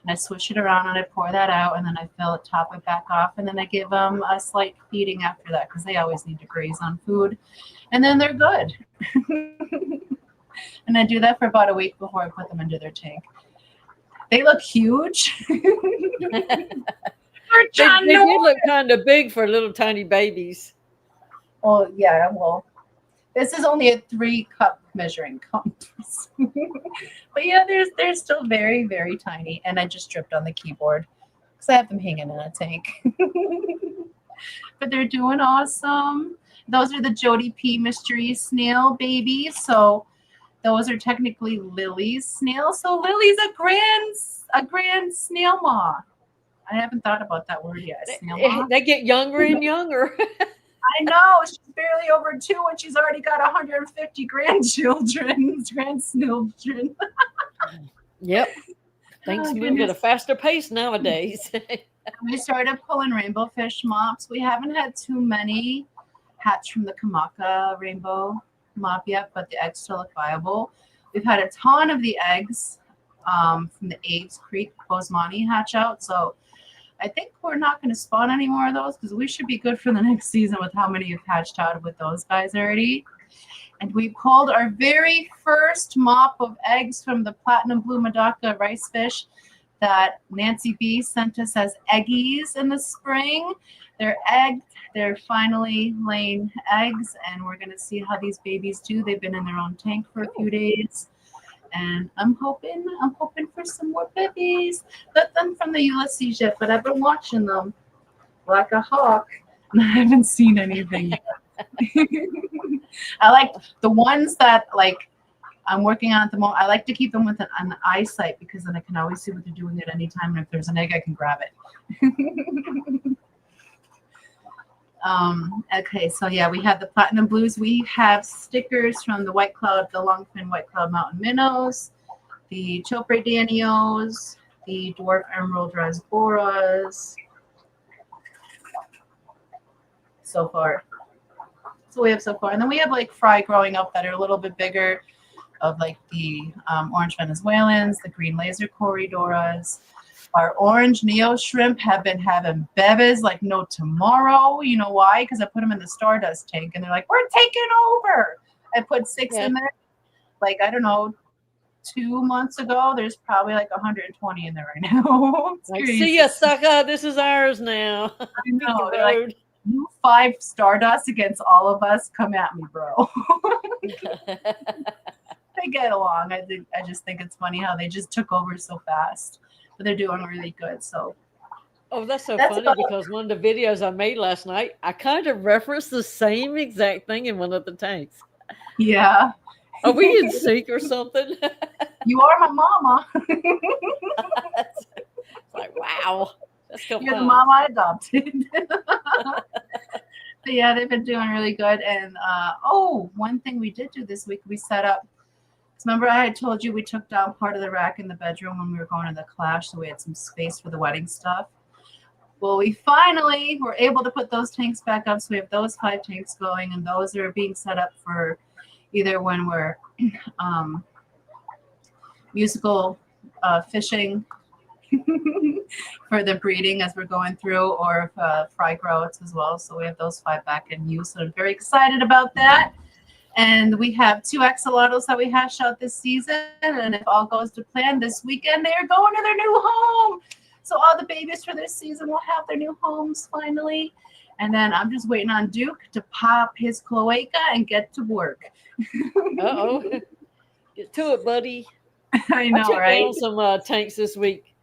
And I swish it around and I pour that out, and then I fill it, top it back off, and then I give them a slight feeding after that because they always need to graze on food, and then they're good. And I do that for about a week before I put them into their tank. They look huge. They do look kind of big for little tiny babies. Well, yeah, well, this is only a 3-cup measuring cup. But yeah, they're still very, very tiny. And I just dripped on the keyboard because I have them hanging in a tank. But they're doing awesome. Those are the Jody P. Mystery Snail babies. So those are technically Lily's snails. So Lily's a grand snail ma. I haven't thought about that word yet. Snail ma. They get younger and younger. I know. She's barely over 2 and she's already got 150 grandchildren, grandchildren. Yep. Things move at a faster pace nowadays. We started pulling rainbow fish mops. We haven't had too many hatch from the Kamaka rainbow mop yet, but the eggs still look viable. We've had a ton of the eggs from the Aves Creek Bosemani hatch out. So I think we're not going to spawn any more of those because we should be good for the next season with how many have hatched out with those guys already. And we pulled our very first mop of eggs from the Platinum Blue Madaka rice fish that Nancy B sent us as eggies in the spring. They're egged. They're finally laying eggs, and we're going to see how these babies do. They've been in their own tank for a few days. And I'm hoping for some more babies. Nothing from the Ulysses yet, but I've been watching them like a hawk, and I haven't seen anything yet. I like the ones that I'm working on at the moment. I like to keep them with an eyesight because then I can always see what they're doing at any time. And if there's an egg, I can grab it. Okay, so yeah, we have the Platinum Blues. We have stickers from the White Cloud, the Longfin White Cloud Mountain Minnows, the Chopre Danios, the Dwarf Emerald Rasboras. So far. So we have so far. And then we have fry growing up that are a little bit bigger of the orange Venezuelans, the green laser corridoras. Our orange Neo shrimp have been having bebes like no tomorrow. You know why? Because I put them in the Stardust tank and they're like, we're taking over. I put 6 in there. I don't know, 2 months ago. There's probably 120 in there right now. See ya, sucker. This is ours now. I know. They're like, you 5 Stardust against all of us. Come at me, bro. They get along. I just think it's funny how they just took over so fast. But they're doing really good. So, that's funny because one of the videos I made last night, I kind of referenced the same exact thing in one of the tanks. Yeah. Are we in sync or something? You are my mama. It's wow. That's You're the mama I adopted. But yeah, they've been doing really good. And one thing we did do this week, we set up. Remember I had told you we took down part of the rack in the bedroom when we were going to the clash, so we had some space for the wedding stuff. Well, we finally were able to put those tanks back up, so we have those 5 tanks going, and those are being set up for either when we're musical fishing for the breeding as we're going through, or fry growers as well. So we have those 5 back in use, so I'm very excited about that. And we have 2 axolotls that we hashed out this season. And if all goes to plan, this weekend they are going to their new home. So all the babies for this season will have their new homes finally. And then I'm just waiting on Duke to pop his cloaca and get to work. Uh-oh. Get to it, buddy. I know, right? I some tanks this week.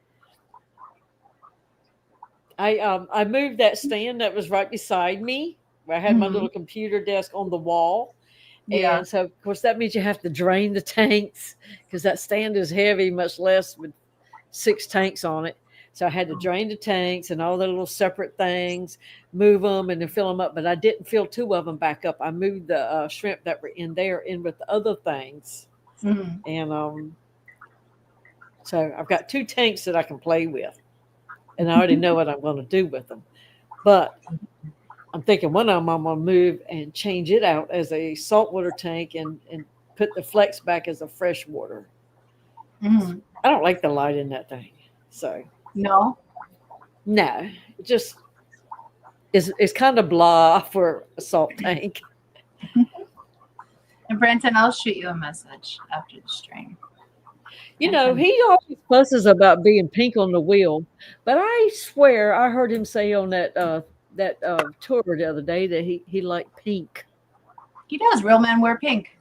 I moved that stand that was right beside me, where I had my little computer desk on the wall. Yeah. And so, of course, that means you have to drain the tanks because that stand is heavy, much less with 6 tanks on it. So I had to drain the tanks and all the little separate things, move them and then fill them up. But I didn't fill 2 of them back up. I moved the shrimp that were in there in with the other things. Mm-hmm. And so I've got 2 tanks that I can play with. And I already know what I'm going to do with them. But I'm thinking one of them I'm going to move and change it out as a saltwater tank and put the flex back as a freshwater. Mm-hmm. I don't like the light in that thing. So No. no, it just it's kind of blah for a salt tank. And Branton, I'll shoot you a message after the stream. You know, he always fusses about being pink on the wheel, but I swear I heard him say on that tour the other day that he liked pink. He does. Real men wear pink.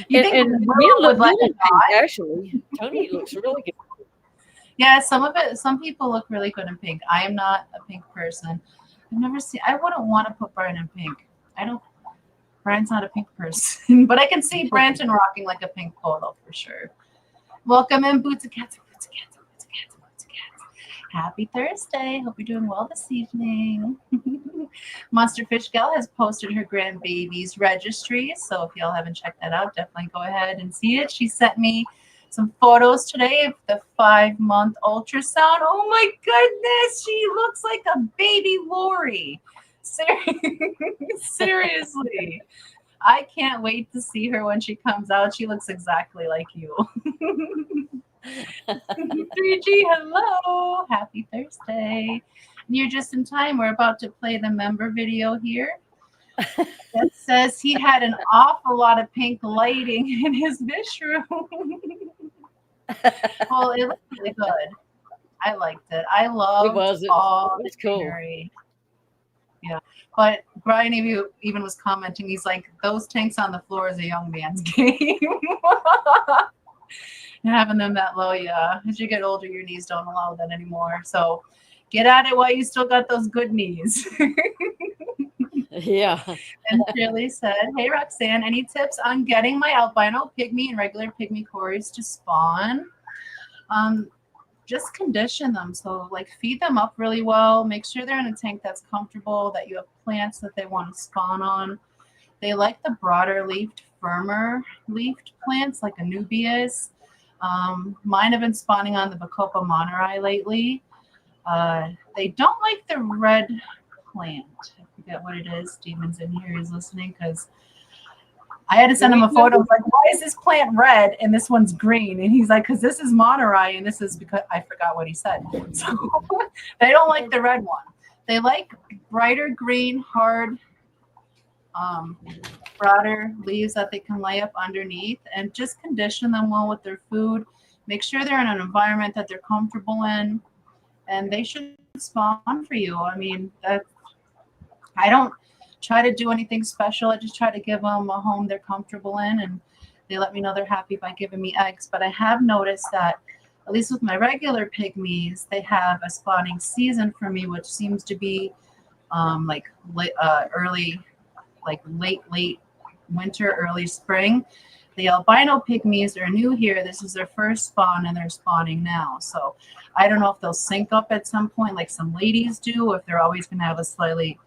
You think And men Willow look would let good in it pink, not? actually. Tony looks really good. Yeah, some people look really good in pink. I am not a pink person. I wouldn't want to put Brian in pink. Brian's not a pink person, but I can see Branton rocking like a pink polo for sure. Welcome in, Boots of Cats, Boots of Cats, Boots of Cats, Boots of Cats. Happy Thursday. Hope you're doing well this evening. Monsterfish Gal has posted her grandbaby's registry, so if y'all haven't checked that out, definitely go ahead and see it. She sent me some photos today of the 5-month ultrasound. Oh my goodness, she looks like a baby Lori. Seriously. I can't wait to see her when she comes out. She looks exactly like you. 3G, hello. Happy Thursday. You're just in time. We're about to play the member video here. That says he had an awful lot of pink lighting in his dish room. Well, it looked really good. I liked it. I loved all the greenery. Yeah, but Brian even was commenting. He's like, those tanks on the floor is a young man's game. And having them that low, yeah. As you get older, your knees don't allow that anymore. So get at it while you still got those good knees. Yeah. And Shirley said, hey, Roxanne, any tips on getting my albino pygmy and regular pygmy cories to spawn? Just condition them. So like feed them up really well. Make sure they're in a tank that's comfortable, that you have plants that they want to spawn on. They like the broader leafed, firmer leafed plants like anubias. Mine have been spawning on the Bacopa moneri lately. They don't like the red plant. I forget what it is. Steven's in here. He's listening because I had to send him a photo. I was like, why is this plant red and this one's green? And he's like, because this is moneri and this is because I forgot what he said. So they don't like the red one. They like brighter green, hard, broader leaves that they can lay up underneath, and just condition them well with their food. Make sure they're in an environment that they're comfortable in, and they should spawn for you. I mean, I don't try to do anything special. I just try to give them a home they're comfortable in, and they let me know they're happy by giving me eggs. But I have noticed that, at least with my regular pygmies, they have a spawning season for me, which seems to be late winter, early spring. The albino pygmies are new here. This is their first spawn, and they're spawning now. So I don't know if they'll sync up at some point like some ladies do, if they're always going to have a slightly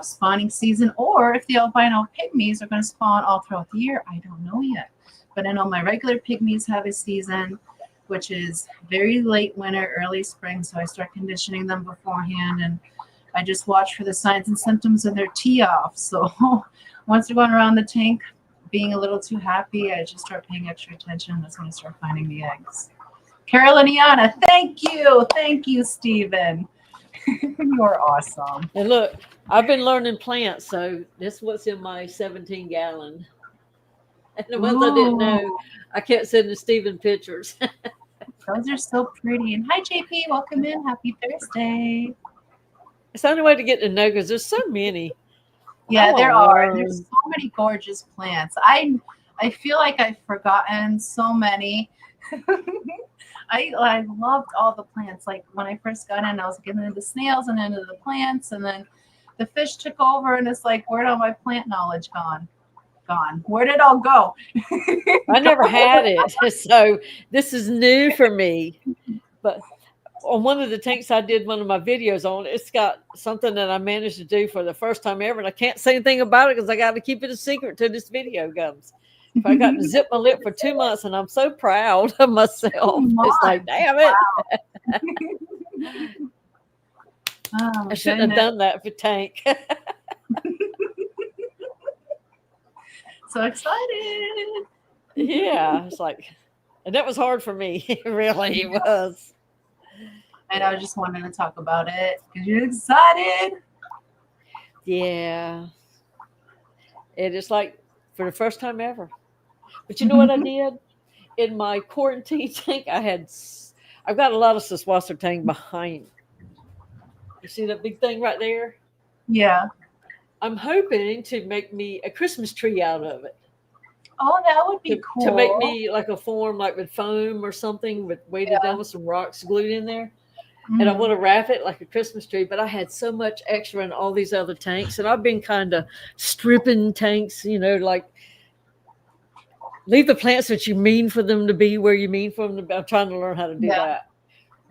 spawning season, or if the albino pygmies are going to spawn all throughout the year. I don't know yet. But I know my regular pygmies have a season, which is very late winter, early spring. So I start conditioning them beforehand, and I just watch for the signs and symptoms of their tee-off. So once they're going around the tank being a little too happy, I just start paying extra attention. That's when I start finding the eggs. Carol and Iana, thank you. Thank you, Stephen. You're awesome. And look, I've been learning plants, so this was in my 17-gallon. And the ones I didn't know, I kept sending Stephen pictures. Those are so pretty. And hi, JP. Welcome in. Happy Thursday. It's the only way to get to know, because there's so many. Yeah, there are. There's so many gorgeous plants. I feel like I've forgotten so many. I loved all the plants. Like when I first got in, I was getting into the snails and into the plants, and then the fish took over, and it's like, where'd all my plant knowledge gone? Where did it all go? I never had it, so this is new for me. But on one of the tanks I did one of my videos on, it's got something that I managed to do for the first time ever, and I can't say anything about it because I got to keep it a secret till this video comes. If I got to zip my lip for 2 months, and I'm so proud of myself. It's like, damn it. Wow. I shouldn't have done that for tank. So excited. Yeah, it's like And that was hard for me. It really was. And I just wanted to talk about it because you're excited. Yeah. It is like for the first time ever. But you know what I did? In my quarantine tank, I've got a lot of Saswasser tang behind. You see that big thing right there? Yeah. I'm hoping to make me a Christmas tree out of it. Oh, that would be cool. To make me like a form, like with foam or something, with weighted down with some rocks glued in there. And I want to wrap it like a Christmas tree, but I had so much extra in all these other tanks, and I've been kind of stripping tanks, like leave the plants that you mean for them to be where you mean for them to be. I'm trying to learn how to do that.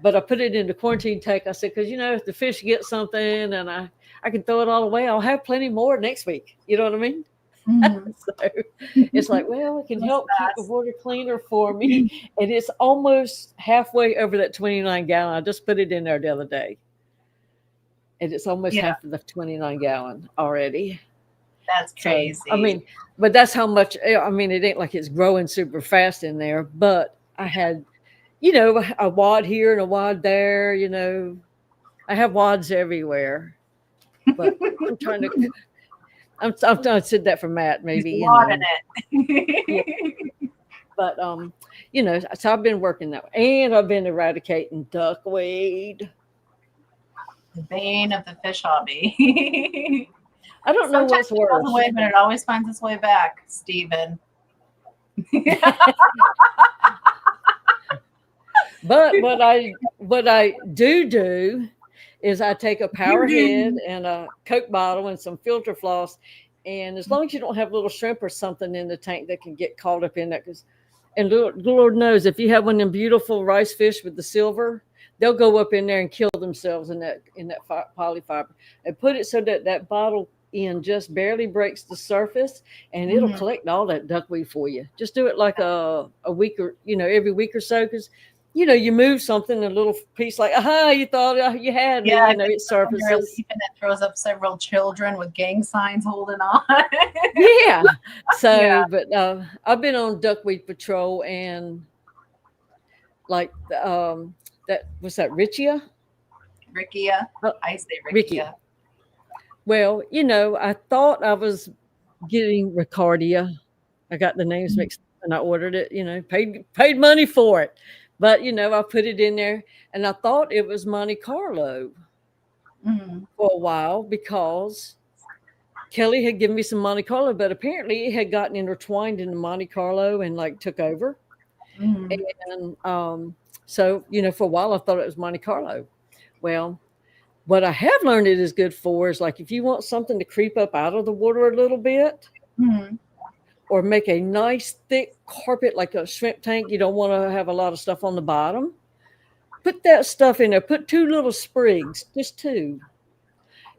But I put it in the quarantine tank. I said, because, if the fish get something and I can throw it all away, I'll have plenty more next week. You know what I mean? So it's like, well, it can help keep the water cleaner for me. And it's almost halfway over that 29 gallon. I just put it in there the other day. And it's almost half of the 29 gallon already. That's crazy. So, but that's how much, it ain't like it's growing super fast in there. But I had, a wad here and a wad there, I have wads everywhere. But I'm trying to. I said that for Matt, maybe. It. But so I've been working that way, and I've been eradicating duckweed. The bane of the fish hobby. I don't know what's worse. It away, but it always finds its way back, Stephen. But what I do is I take a power head and a Coke bottle and some filter floss. And as long as you don't have little shrimp or something in the tank that can get caught up in that, and Lord knows if you have one of them beautiful rice fish with the silver, they'll go up in there and kill themselves in that polyfiber. And put it so that bottle end just barely breaks the surface, and it'll collect all that duckweed for you. Just do it like a week or every week or so, because you move something, a little piece like, you thought you had me, it surfaces. And it throws up several children with gang signs holding on. Yeah. So, but I've been on duckweed patrol, and like that was that Riccia? Riccia. I say Riccia. Well, I thought I was getting Ricardia. I got the names mixed up and I ordered it, paid money for it. But, I put it in there, and I thought it was Monte Carlo for a while, because Kelly had given me some Monte Carlo, but apparently it had gotten intertwined into Monte Carlo and like took over. And so, for a while I thought it was Monte Carlo. Well, what I have learned it is good for is like if you want something to creep up out of the water a little bit, or make a nice thick carpet like a shrimp tank. You don't want to have a lot of stuff on the bottom. Put that stuff in there. Put 2 little sprigs, just 2.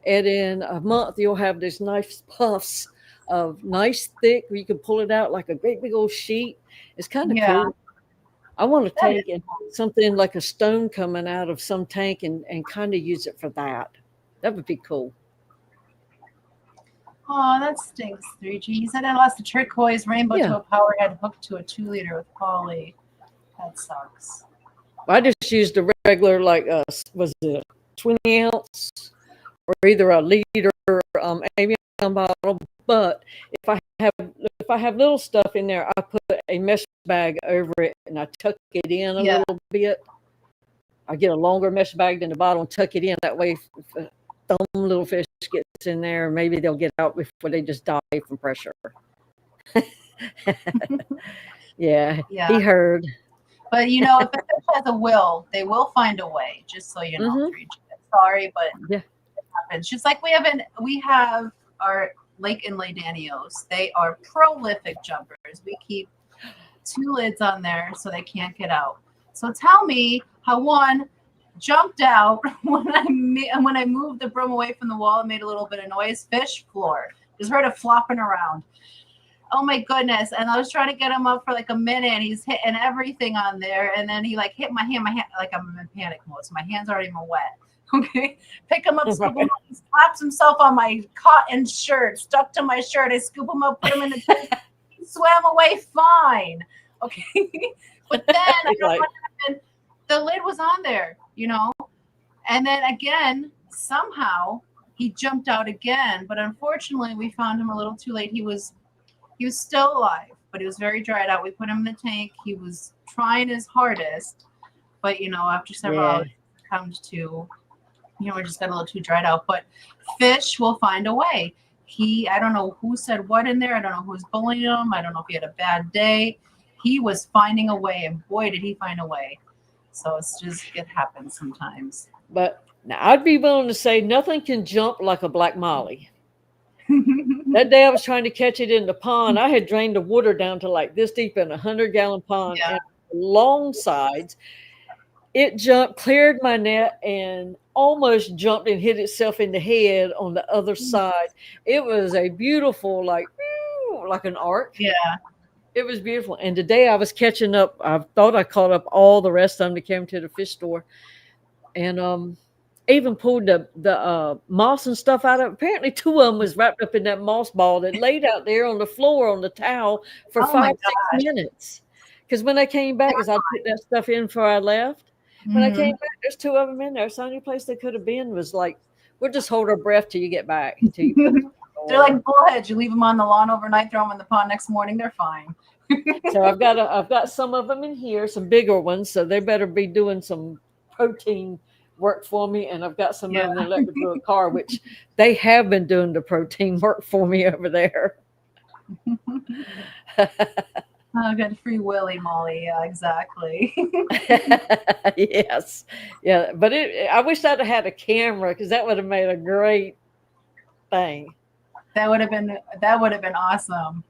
And in a month, you'll have this nice puffs of nice thick, where you can pull it out like a great big old sheet. It's kind of cool. I want to take something like a stone coming out of some tank and kind of use it for that. That would be cool. Oh, that stinks, 3G. You said I lost a turquoise rainbow to a power head hooked to a 2-liter with poly. That sucks. I just used a regular, like, was it 20 ounce or either a liter Avion bottle. But if I have little stuff in there, I put a mesh bag over it and I tuck it in a little bit. I get a longer mesh bag than the bottle and tuck it in. That way, if some little fish gets in there, maybe they'll get out before they just die from pressure. Yeah, he heard. But if a fish has a will, they will find a way. Just so you know, 3G. Sorry, but it happens. Just like we have our Lake and Ladanios. They are prolific jumpers. We keep 2 lids on there so they can't get out. So tell me how one jumped out when I moved the broom away from the wall and made a little bit of noise. Fish floor. Just heard it flopping around. Oh my goodness. And I was trying to get him up for like a minute, and he's hitting everything on there. And then he like hit my hand, like I'm in panic mode. So my hands aren't even wet. Okay. Pick him up, scoop him up. He slaps himself on my cotton shirt, stuck to my shirt. I scoop him up, put him in the tank. He swam away fine. Okay. But then I don't know Like, what happened. The lid was on there, you know. And then again, somehow he jumped out again. But unfortunately, we found him a little too late. He was still alive, but he was very dried out. We put him in the tank. He was trying his hardest, but you know, after several hours, it comes to, you know, we just got a little too dried out. But fish will find a way. I don't know who said what in there. I don't know who's bullying him. I don't know if he had a bad day. He was finding a way, and boy, did he find a way. So it happens sometimes. but now I'd be willing to say nothing can jump like a black molly. That day I was trying to catch it in the pond. I had drained the water down to like this deep in a 100-gallon pond, and long sides. It jumped, cleared my net, and almost jumped and hit itself in the head on the other side. It was a beautiful, like an arc. Yeah. It was beautiful. And today I was catching up. I thought I caught up all the rest of them that came to the fish store. And even pulled the moss and stuff out of it. Apparently 2 of them was wrapped up in that moss ball that laid out there on the floor on the towel for 5-6 minutes. Because when I came back, as I put that stuff in before I left, when I came back, there's 2 of them in there. So the only place they could have been was like, we'll just hold our breath till you get back. They're like bullheads. You leave them on the lawn overnight, throw them in the pond next morning, they're fine. So I've got some of them in here, some bigger ones. So they better be doing some protein work for me. And I've got some of them that let me do a car, which they have been doing the protein work for me over there. Oh, got free willy Molly. Yeah, exactly. Yes. Yeah. But I wish I'd have had a camera, because that would have made a great thing. That would have been awesome.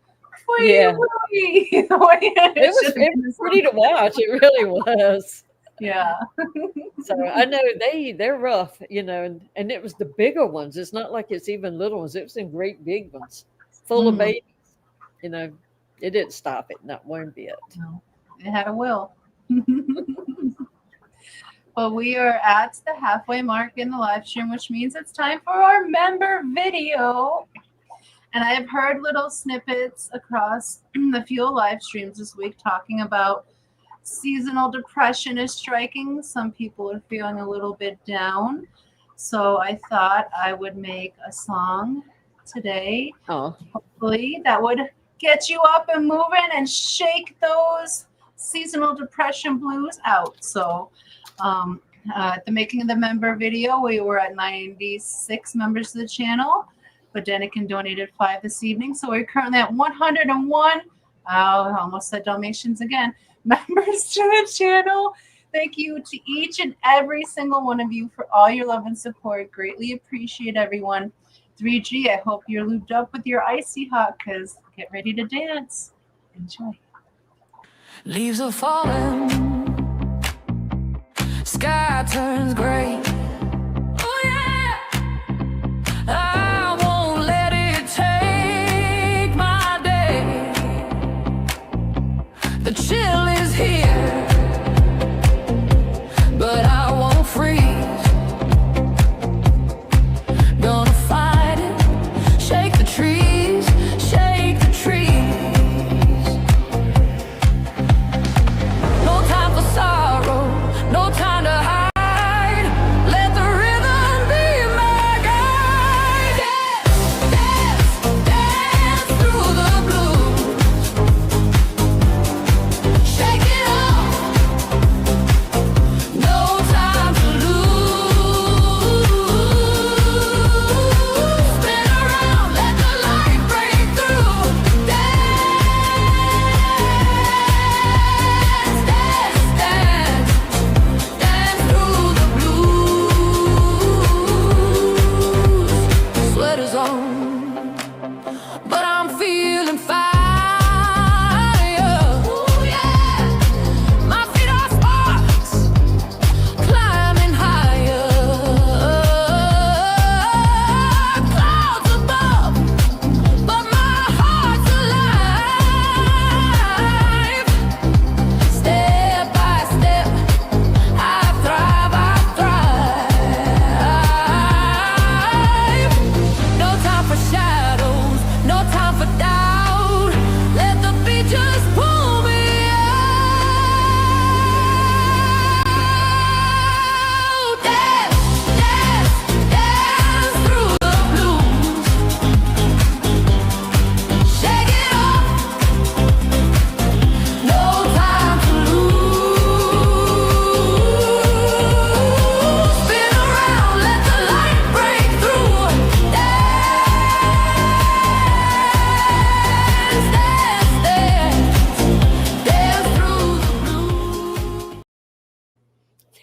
Yeah. It It was pretty to watch. It really was. Yeah. So I know they're rough, you know, and it was the bigger ones. It's not like it's even little ones. It was in great big ones, full of babies. You know, it didn't stop it, not one bit. No, it had a will. Well, we are at the halfway mark in the live stream, which means it's time for our member video. And I have heard little snippets across the few live streams this week talking about seasonal depression is striking. Some people are feeling a little bit down. So I thought I would make a song today. Oh, Hopefully that would get you up and moving and shake those seasonal depression blues out. So at the making of the member video, we were at 96 members of the channel, but Denikin donated 5 this evening. So we're currently at 101. I almost said Dalmatians again. Members to the channel. Thank you to each and every single one of you for all your love and support. Greatly appreciate everyone. 3G, I hope you're lubed up with your icy hot, because get ready to dance. Enjoy. Leaves are falling, sky turns gray. Oh yeah, I won't let it take my day. The chill is here, but I won't freeze. Gonna fight it, shake the trees, shake the trees. No time for sorrow, no time to hide.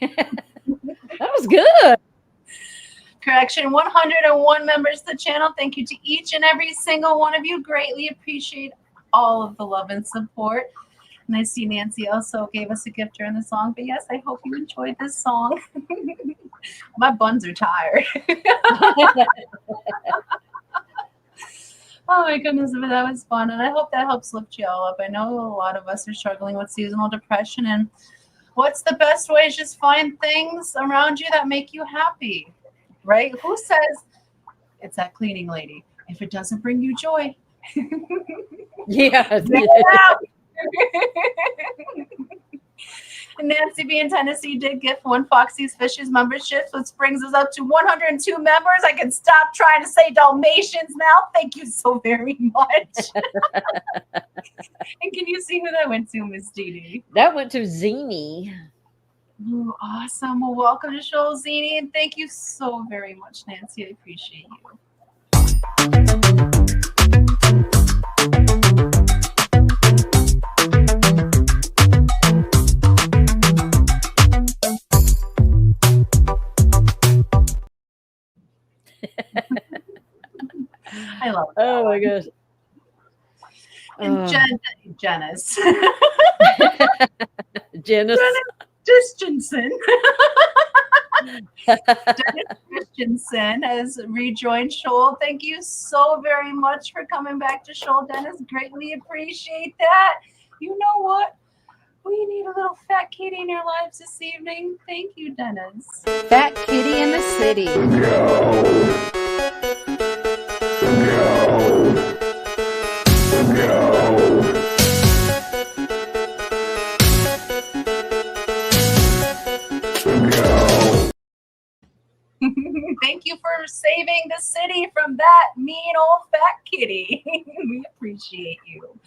That was good. Correction, 101 members of the channel. Thank you to each and every single one of you. Greatly appreciate all of the love and support. And I see Nancy also gave us a gift during the song. But yes, I hope you enjoyed this song. My buns are tired. Oh my goodness, but that was fun. And I hope that helps lift you all up. I know a lot of us are struggling with seasonal depression. And what's the best way is just find things around you that make you happy. Right? Who says it's that cleaning lady? If it doesn't bring you joy, Yeah. Nancy B in Tennessee did gift one Foxy's Fishes membership, which brings us up to 102 members. I can stop trying to say Dalmatians now. Thank you so very much. And can you see who that went to, Miss Didi? That went to Zini. Ooh, awesome. Well, welcome to Shoal Zini, and thank you so very much, Nancy. I appreciate you. I love it. Oh my gosh. And Janice. Janice. Christensen. Dennis Christensen has rejoined Shoal. Thank you so very much for coming back to Shoal, Dennis. Greatly appreciate that. You know what? We need a little fat kitty in our lives this evening. Thank you, Dennis. Fat kitty in the city. Thank you for saving the city from that mean old fat kitty. We appreciate you.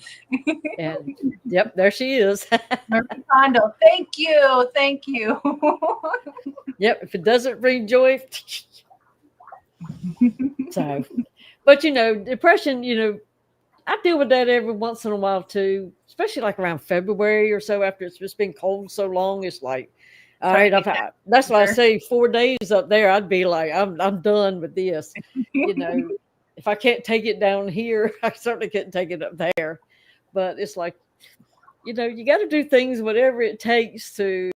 And yep, there she is. Murphy Kondo, thank you. Thank you. Yep, if it doesn't bring joy. So, but depression, I deal with that every once in a while too, especially like around February or so after it's just been cold so long. It's like, all right, that's why I say 4 days up there, I'd be like, I'm done with this. If I can't take it down here, I certainly couldn't take it up there. But it's like, you got to do things, whatever it takes to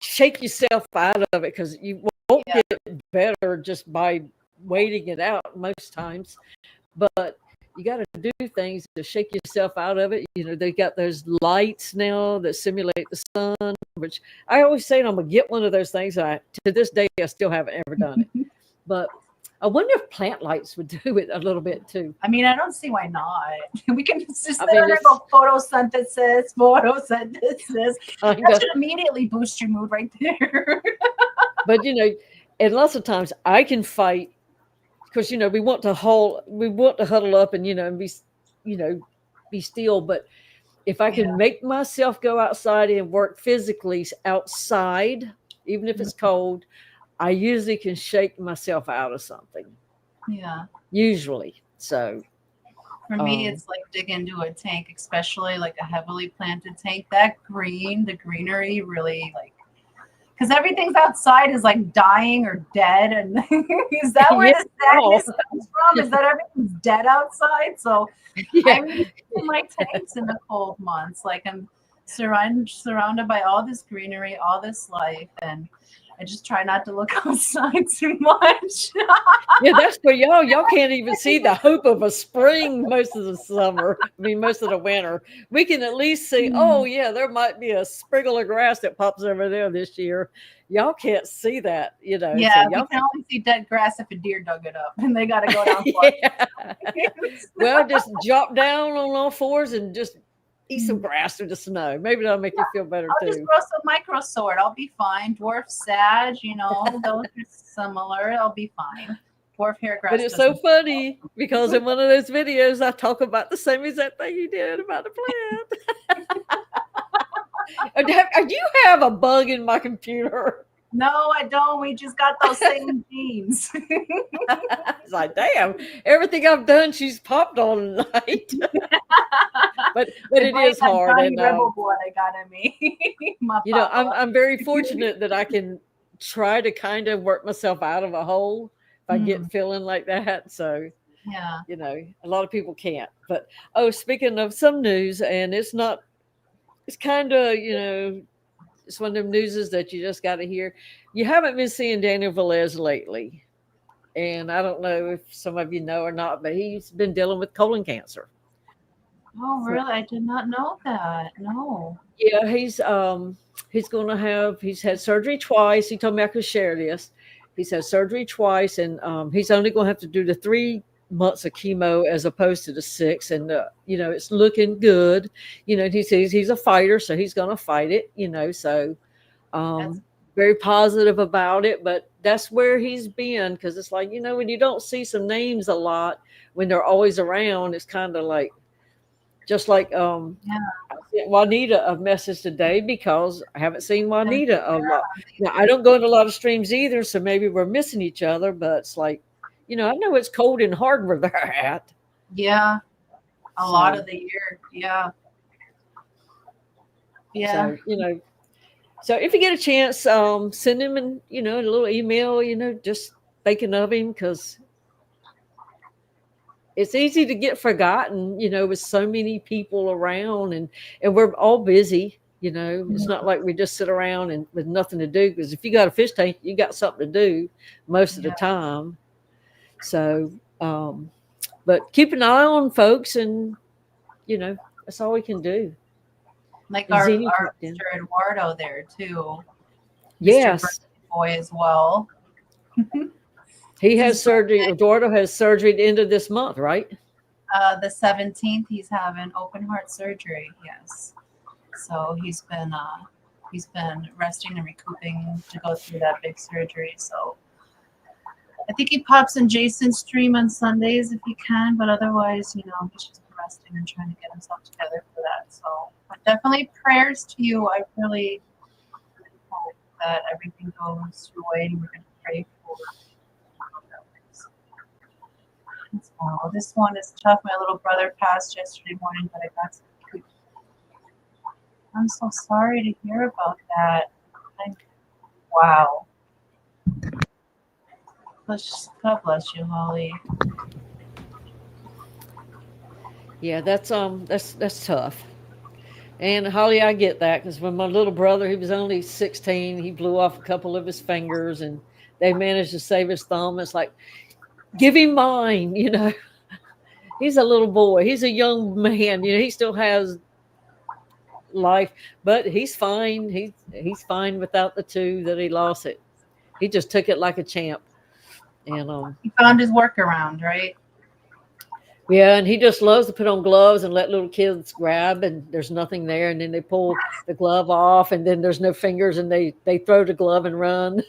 shake yourself out of it, because you won't get better just by waiting it out most times. But you got to do things to shake yourself out of it. They got those lights now that simulate the sun, which I always say I'm going to get one of those things. To this day, I still haven't ever done it. But I wonder if plant lights would do it a little bit too. I mean, I don't see why not. We can just sit there and go photosynthesis. That should immediately boost your mood right there. But, and lots of times I can fight, because we want to huddle up and and be still. But if I can make myself go outside and work physically outside, even if it's cold, I usually can shake myself out of something. Yeah. Usually. So for me, it's like dig into a tank, especially like a heavily planted tank. That the greenery really because everything's outside is like dying or dead. And is that where the sadness comes from? Is that everything's dead outside? So I really in my tanks in the cold months. Like I'm surrounded by all this greenery, all this life, and I just try not to look outside too much. Yeah, that's for y'all. Y'all can't even see the hope of a spring most of the summer. Most of the winter. We can at least see, there might be a sprinkle of grass that pops over there this year. Y'all can't see that, Yeah, so we can only see dead grass if a deer dug it up, and they got to go down. Well, just drop down on all fours and just eat some grass through the snow. Maybe that'll make you feel better I'll too. just grow some microsword. I'll be fine. Dwarf sag, those are similar. I'll be fine. Dwarf hair grass. But it's so funny because in one of those videos, I talk about the same exact thing you did about the plant. Do you have a bug in my computer? No, I don't. We just got those same jeans. It's like, damn, everything I've done, she's popped on tonight. but it It's is like hard, Johnny and Rebel blood I got in me. My you know, papa. I'm very fortunate that I can try to kind of work myself out of a hole if I get feeling like that. So, Yeah. you know, a lot of people can't. But speaking of some news, and it's kind of, you know, it's one of them newses that you just got to hear. You haven't been seeing Daniel Velez lately. And I don't know if some of you know or not, but he's been dealing with colon cancer. Oh, really? I did not know that. No. Yeah, he's had surgery twice. He told me I could share this. He's had surgery twice, and he's only going to have to do the 3 months of chemo as opposed to the 6. And you know, it's looking good. You know, he says he's a fighter, so he's going to fight it. You know, so very positive about it. But that's where he's been, because it's like, you know, when you don't see some names a lot when they're always around, it's kind of like. Just like I sent Juanita a message today because I haven't seen Juanita a lot. Now, I don't go into a lot of streams either, so maybe we're missing each other, but it's like, you know, I know it's cold and hard where they're at. Yeah. A lot of the year. Yeah. Yeah. So, you know, so if you get a chance, send him a little email, you know, just thinking of him, because it's easy to get forgotten, you know, with so many people around, and we're all busy, you know. It's not like we just sit around and with nothing to do, because if you got a fish tank, you got something to do most of the time. So, but keep an eye on folks, and, you know, that's all we can do. Like our Mr. Eduardo there too. Yes. Mr. Boy as well. He has surgery. Eduardo has surgery at the end of this month, right? The 17th, he's having open heart surgery. Yes. So he's been resting and recouping to go through that big surgery. So I think he pops in Jason's stream on Sundays if he can, but otherwise, you know, he's just resting and trying to get himself together for that. So, but definitely prayers to you. I really hope that everything goes your way, and we're going to pray for. Oh, this one is tough. My little brother passed yesterday morning, but I got some food. I'm so sorry to hear about that. Wow. God bless you, Holly. Yeah, that's tough. And Holly, I get that, because when my little brother, he was only 16, he blew off a couple of his fingers, and they managed to save his thumb. It's like, give him mine, you know. He's a little boy. He's a young man. You know, he still has life, but he's fine. He's fine without the 2 that he lost it. He just took it like a champ. And he found his workaround, right? Yeah, and he just loves to put on gloves and let little kids grab, and there's nothing there, and then they pull the glove off, and then there's no fingers, and they throw the glove and run.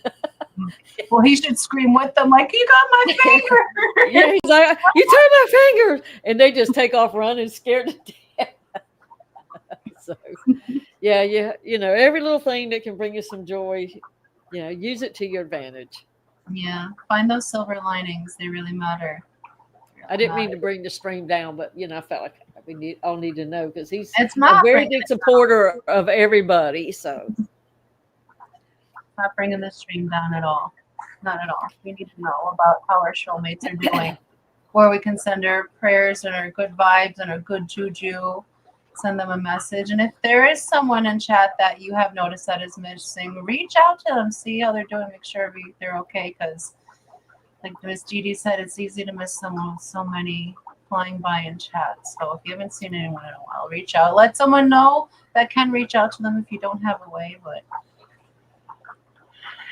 Well, he should scream with them like, "You got my finger!" Yeah, he's like, "You took my fingers!" And they just take off running, scared to death. So, yeah, you know, every little thing that can bring you some joy, you know, use it to your advantage. Yeah, find those silver linings; they really matter. I didn't mean to bring the stream down, but, you know, I felt like we all need to know, because he's a very big supporter of everybody. So, not bringing the stream down at all. Not at all. We need to know about how our shoalmates are doing, where we can send our prayers and our good vibes and our good juju. Send them a message. And if there is someone in chat that you have noticed that is missing, reach out to them, see how they're doing, make sure they're okay, because like Miss Didi said, it's easy to miss someone with so many flying by in chat. So if you haven't seen anyone in a while, reach out. Let someone know that can reach out to them if you don't have a way. But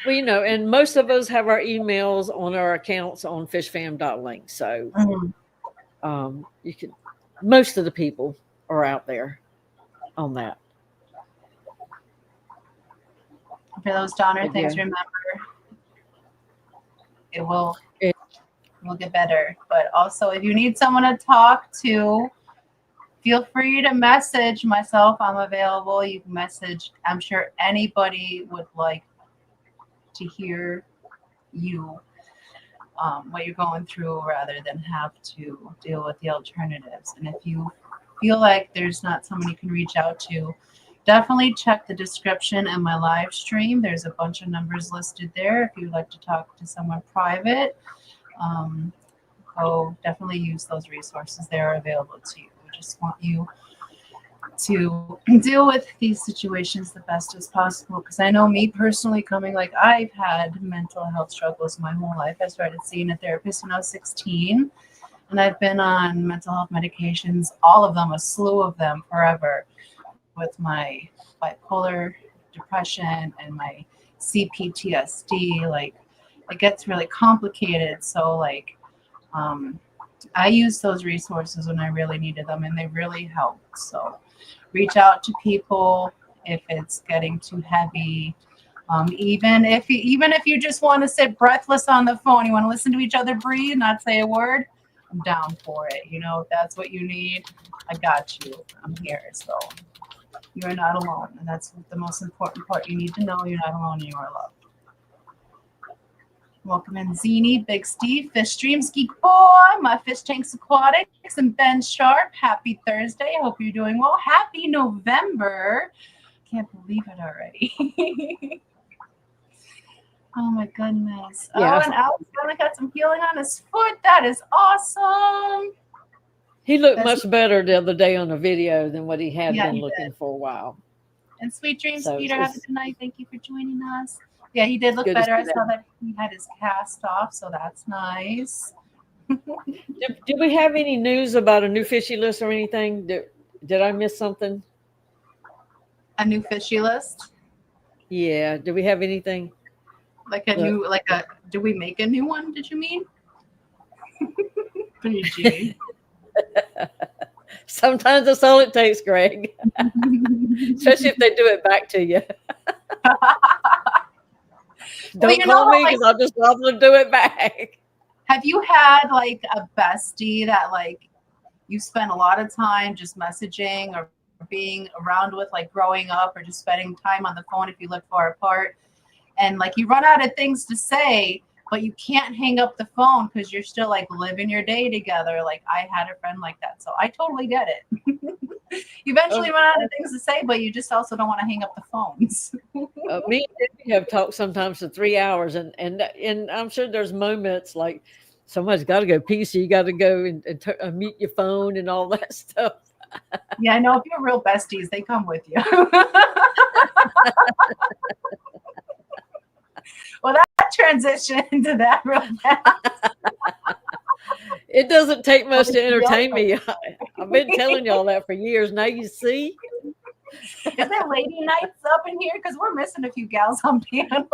well, you know, and most of us have our emails on our accounts on fishfam.link. So you can, most of the people are out there on that. For those Donner things, remember, it will get better. But also, if you need someone to talk to, feel free to message myself. I'm available. You can message. I'm sure anybody would like to hear you, what you're going through, rather than have to deal with the alternatives. And if you feel like there's not someone you can reach out to, definitely check the description in my live stream. There's a bunch of numbers listed there if you'd like to talk to someone private. Definitely use those resources. They're available to you. We just want you to deal with these situations the best as possible, because I know me personally, coming, like, I've had mental health struggles my whole life. I started seeing a therapist when I was 16, and I've been on mental health medications, all of them, a slew of them, forever, with my bipolar depression and my CPTSD. Like, it gets really complicated. So, like, I used those resources when I really needed them, and they really helped. So reach out to people if it's getting too heavy. Even if you just want to sit breathless on the phone, you want to listen to each other breathe, not say a word, I'm down for it. You know, if that's what you need, I got you. I'm here. So you're not alone. And that's the most important part. You need to know you're not alone and you are loved. Welcome in Zini, Big Steve, Fish Dreams, Geek Boy, my Fish Tanks Aquatics, and Ben Sharp. Happy Thursday. Hope you're doing well. Happy November. Can't believe it already. Oh my goodness. Yeah. Oh, and Alex finally got some healing on his foot. That is awesome. He looked much better the other day on the video than what he had Yeah, been he looking did. for a while. And sweet dreams, So Peter. it's- Have a good night. Thank you for joining us. Yeah, he did look Good to better. I see saw that he had his cast off, so that's nice. Did we have any news about a new fishy list or anything? Did I miss something? A new fishy list? Yeah. Do we have anything? Like a Look. new, like a, do we make a new one? Did you mean? PG. Sometimes that's all it takes, Greg. Especially if they do it back to you. Well, Don't you call know me what, because I'll just probably do it back. Have you had like a bestie that like you spent a lot of time just messaging or being around with, like growing up, or just spending time on the phone if you live far apart, and like you run out of things to say, but you can't hang up the phone because you're still like living your day together? Like, I had a friend like that, so I totally get it. You eventually run out of things to say, but you just also don't want to hang up the phones. Me and Debbie have talked sometimes for 3 hours, and I'm sure there's moments like somebody's got to go pee, so you got to go and mute your phone and all that stuff. Yeah, I know. If you're real besties, they come with you. Well, that transitioned into that real fast. It doesn't take much to entertain me. I've been telling y'all that for years. Now you see. Is there lady nights up in here? Because we're missing a few gals on panel.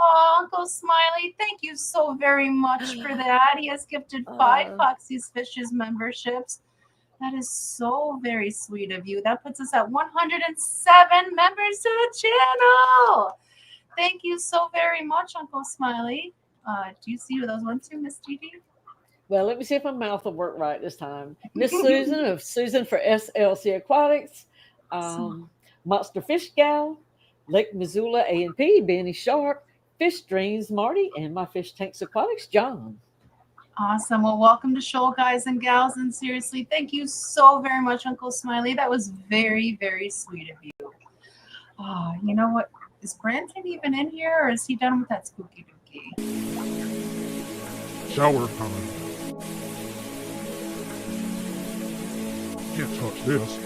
Oh, Uncle Smiley, thank you so very much for that. He has gifted 5 Foxy's Fishes memberships. That is so very sweet of you. That puts us at 107 members to the channel. Thank you so very much, Uncle Smiley. Do you see those ones too, Miss Didi? Well, let me see if my mouth will work right this time. Miss Susan of Susan for SLC Aquatics, Monster Fish Gal, Lake Missoula A&P, Benny Sharp, Fish Dreams, Marty, and my Fish Tanks Aquatics, John. Awesome. Well, welcome to Shoal, guys and gals. And seriously, thank you so very much, Uncle Smiley. That was very, very sweet of you. Oh, you know what? Is Branton even in here, or is he done with that spooky dookie? Shower time. Can't touch this.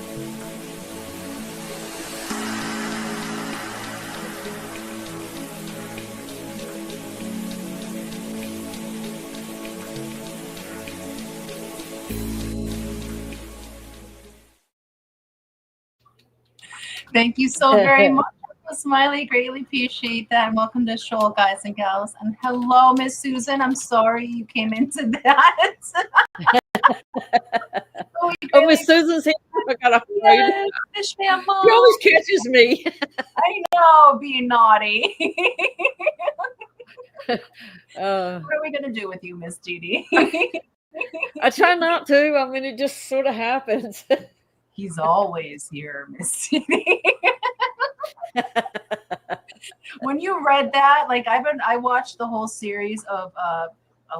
Thank you so very much, Uncle Smiley. Greatly appreciate that. And welcome to Shoal, guys and gals. And hello, Miss Susan. I'm sorry you came into that. Oh, Miss Susan's here. I got a Yes, Fish Man She Mom. always catches me. I know, being naughty. What are we going to do with you, Miss Didi? I try not to. I mean, it just sort of happens. He's always here, Miss Didi. When you read that, like I watched the whole series of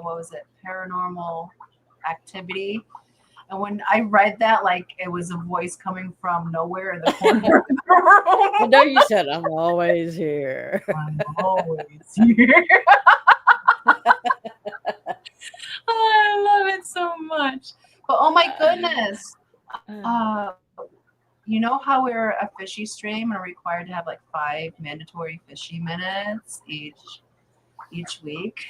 what was it, Paranormal Activity, and when I read that, like it was a voice coming from nowhere in the corner of the I room. know you said I'm always here. I'm always here. I love it so much. But oh my goodness. You know how we're a fishy stream and are required to have like 5 mandatory fishy minutes each week?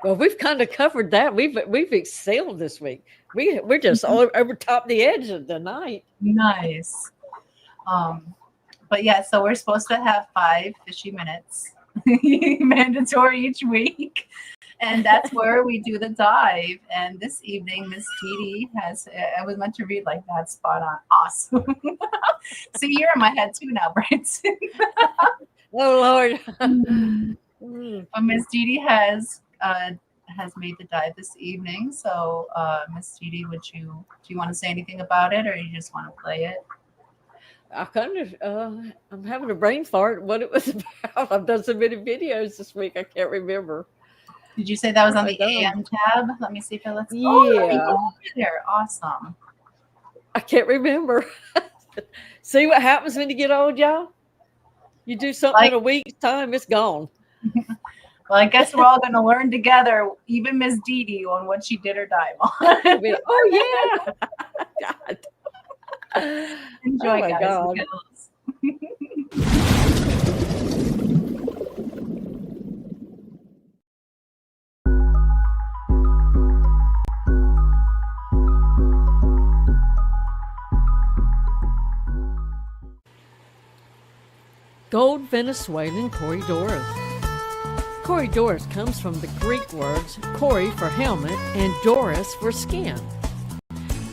Well, we've kind of covered that. We've excelled this week. We're just all over top the edge of the night. Nice. But yeah, so we're supposed to have 5 fishy minutes mandatory each week. And that's where we do the dive. And this evening, Miss Didi has, I was meant to read like that, spot on. Awesome. See, you're in my head too now, Branson. Oh, Lord. But Miss Didi has made the dive this evening. So, Miss Didi, do you want to say anything about it, or you just want to play it? I kind of, I'm having a brain fart. What it was about? I've done so many videos this week. I can't remember. Did you say that was on the AM tab? Let me see if let's. Yeah. Oh, there. Awesome. I can't remember. See what happens when you get old, y'all? You do something in a week's time, it's gone. Well, I guess we're all going to learn together, even Miss Didi, on what she did or dive on. Oh, yeah. God. Enjoy, guys. God. Gold Venezuelan Corridoras. Corridoras comes from the Greek words cori for helmet and doris for skin.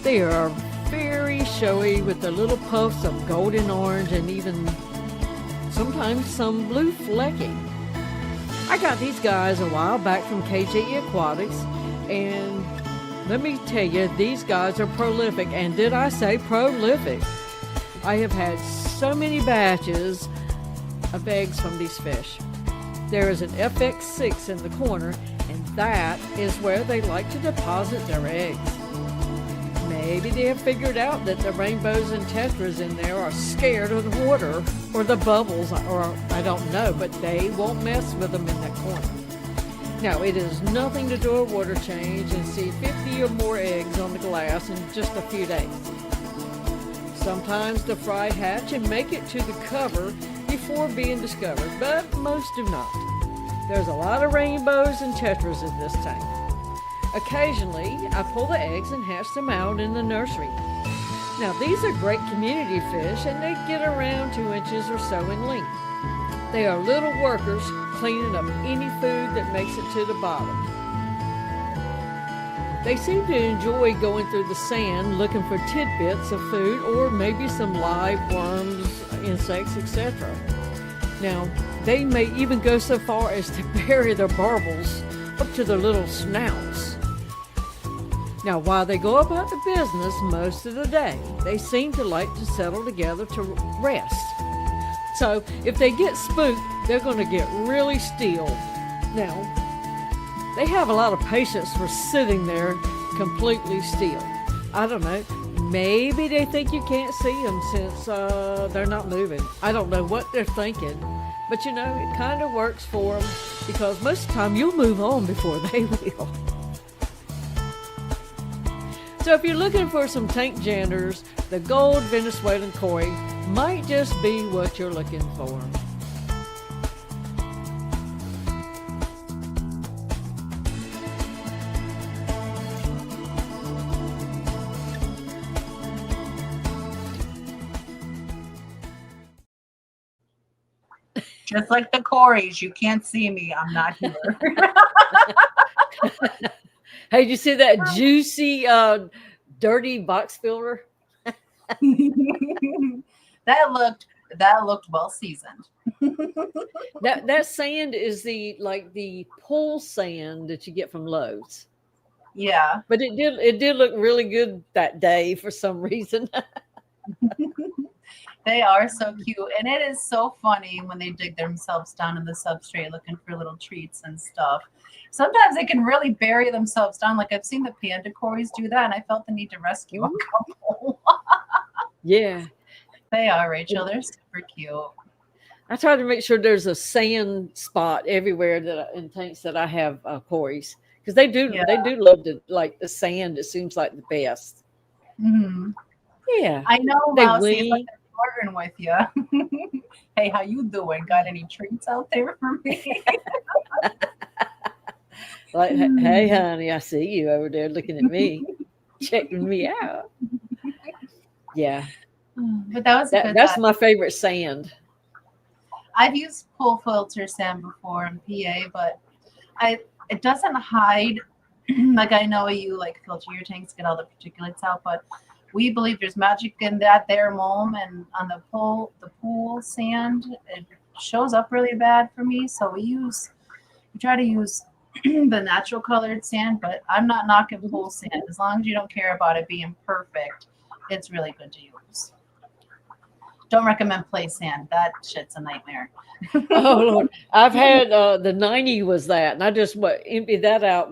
They are very showy with the little puffs of golden orange and even sometimes some blue flecking. I got these guys a while back from KJE Aquatics, and let me tell you, these guys are prolific. And did I say prolific? I have had so many batches of eggs from these fish. There is an FX6 in the corner, and that is where they like to deposit their eggs. Maybe they have figured out that the rainbows and tetras in there are scared of the water or the bubbles, or I don't know, but they won't mess with them in that corner. Now, it is nothing to do a water change and see 50 or more eggs on the glass in just a few days. Sometimes the fry hatch and make it to the cover before being discovered, but most do not. There's a lot of rainbows and tetras in this tank. Occasionally, I pull the eggs and hatch them out in the nursery. Now, these are great community fish, and they get around 2 inches or so in length. They are little workers cleaning up any food that makes it to the bottom. They seem to enjoy going through the sand looking for tidbits of food or maybe some live worms, insects, etc. Now, they may even go so far as to bury their barbels up to their little snouts. Now, while they go about the business most of the day, they seem to like to settle together to rest. So, if they get spooked, they're going to get really still. Now, they have a lot of patience for sitting there completely still. I don't know. Maybe they think you can't see them since they're not moving. I don't know what they're thinking. But you know, it kind of works for them because most of the time you'll move on before they will. So if you're looking for some tank janitors, the gold Venezuelan koi might just be what you're looking for. Just like the Corys, you can't see me. I'm not here. Hey, did you see that juicy, dirty box filler? That looked well seasoned. That sand is the pool sand that you get from Lowe's. Yeah, but it did look really good that day for some reason. They are so cute. And it is so funny when they dig themselves down in the substrate looking for little treats and stuff. Sometimes they can really bury themselves down. Like I've seen the panda cories do that, and I felt the need to rescue a couple. Yeah. They are, Rachel. They're super cute. I try to make sure there's a sand spot everywhere in tanks that I have cories, because they do love the sand. It seems like the best. Mm-hmm. Yeah, I know, they Mousy. It's like wing. they're flirting with you. Hey, how you doing? Got any treats out there for me? Like, hey, honey, I see you over there looking at me, checking me out. Yeah, But that was a good that's time. my favorite sand. I've used pool filter sand before in PA, but it doesn't hide. Like I know you like filter your tanks, get all the particulates out, but we believe there's magic in that there mulm, and on the pool sand, it shows up really bad for me. So we try to use the natural colored sand, but I'm not knocking pool sand. As long as you don't care about it being perfect, it's really good to use. Don't recommend play sand. That shit's a nightmare. Oh Lord, I've had the 90 was that, and I just emptied that out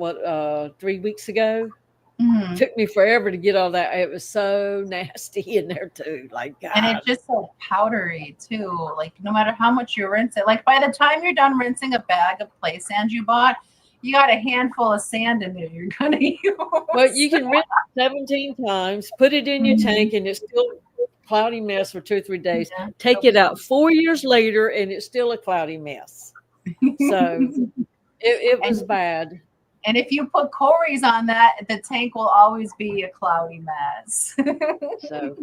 3 weeks ago. Mhm. Took me forever to get all that. It was so nasty in there too. Like, God. And it's just so powdery too. Like no matter how much you rinse it, like by the time you're done rinsing a bag of play sand you bought, you got a handful of sand in there you're gonna use. But you can rinse it 17 times, put it in your tank, and it's still a cloudy mess for 2 or 3 days. Yeah. Take it out 4 years later, and it's still a cloudy mess. So it was bad. And if you put cories on that, the tank will always be a cloudy mess. So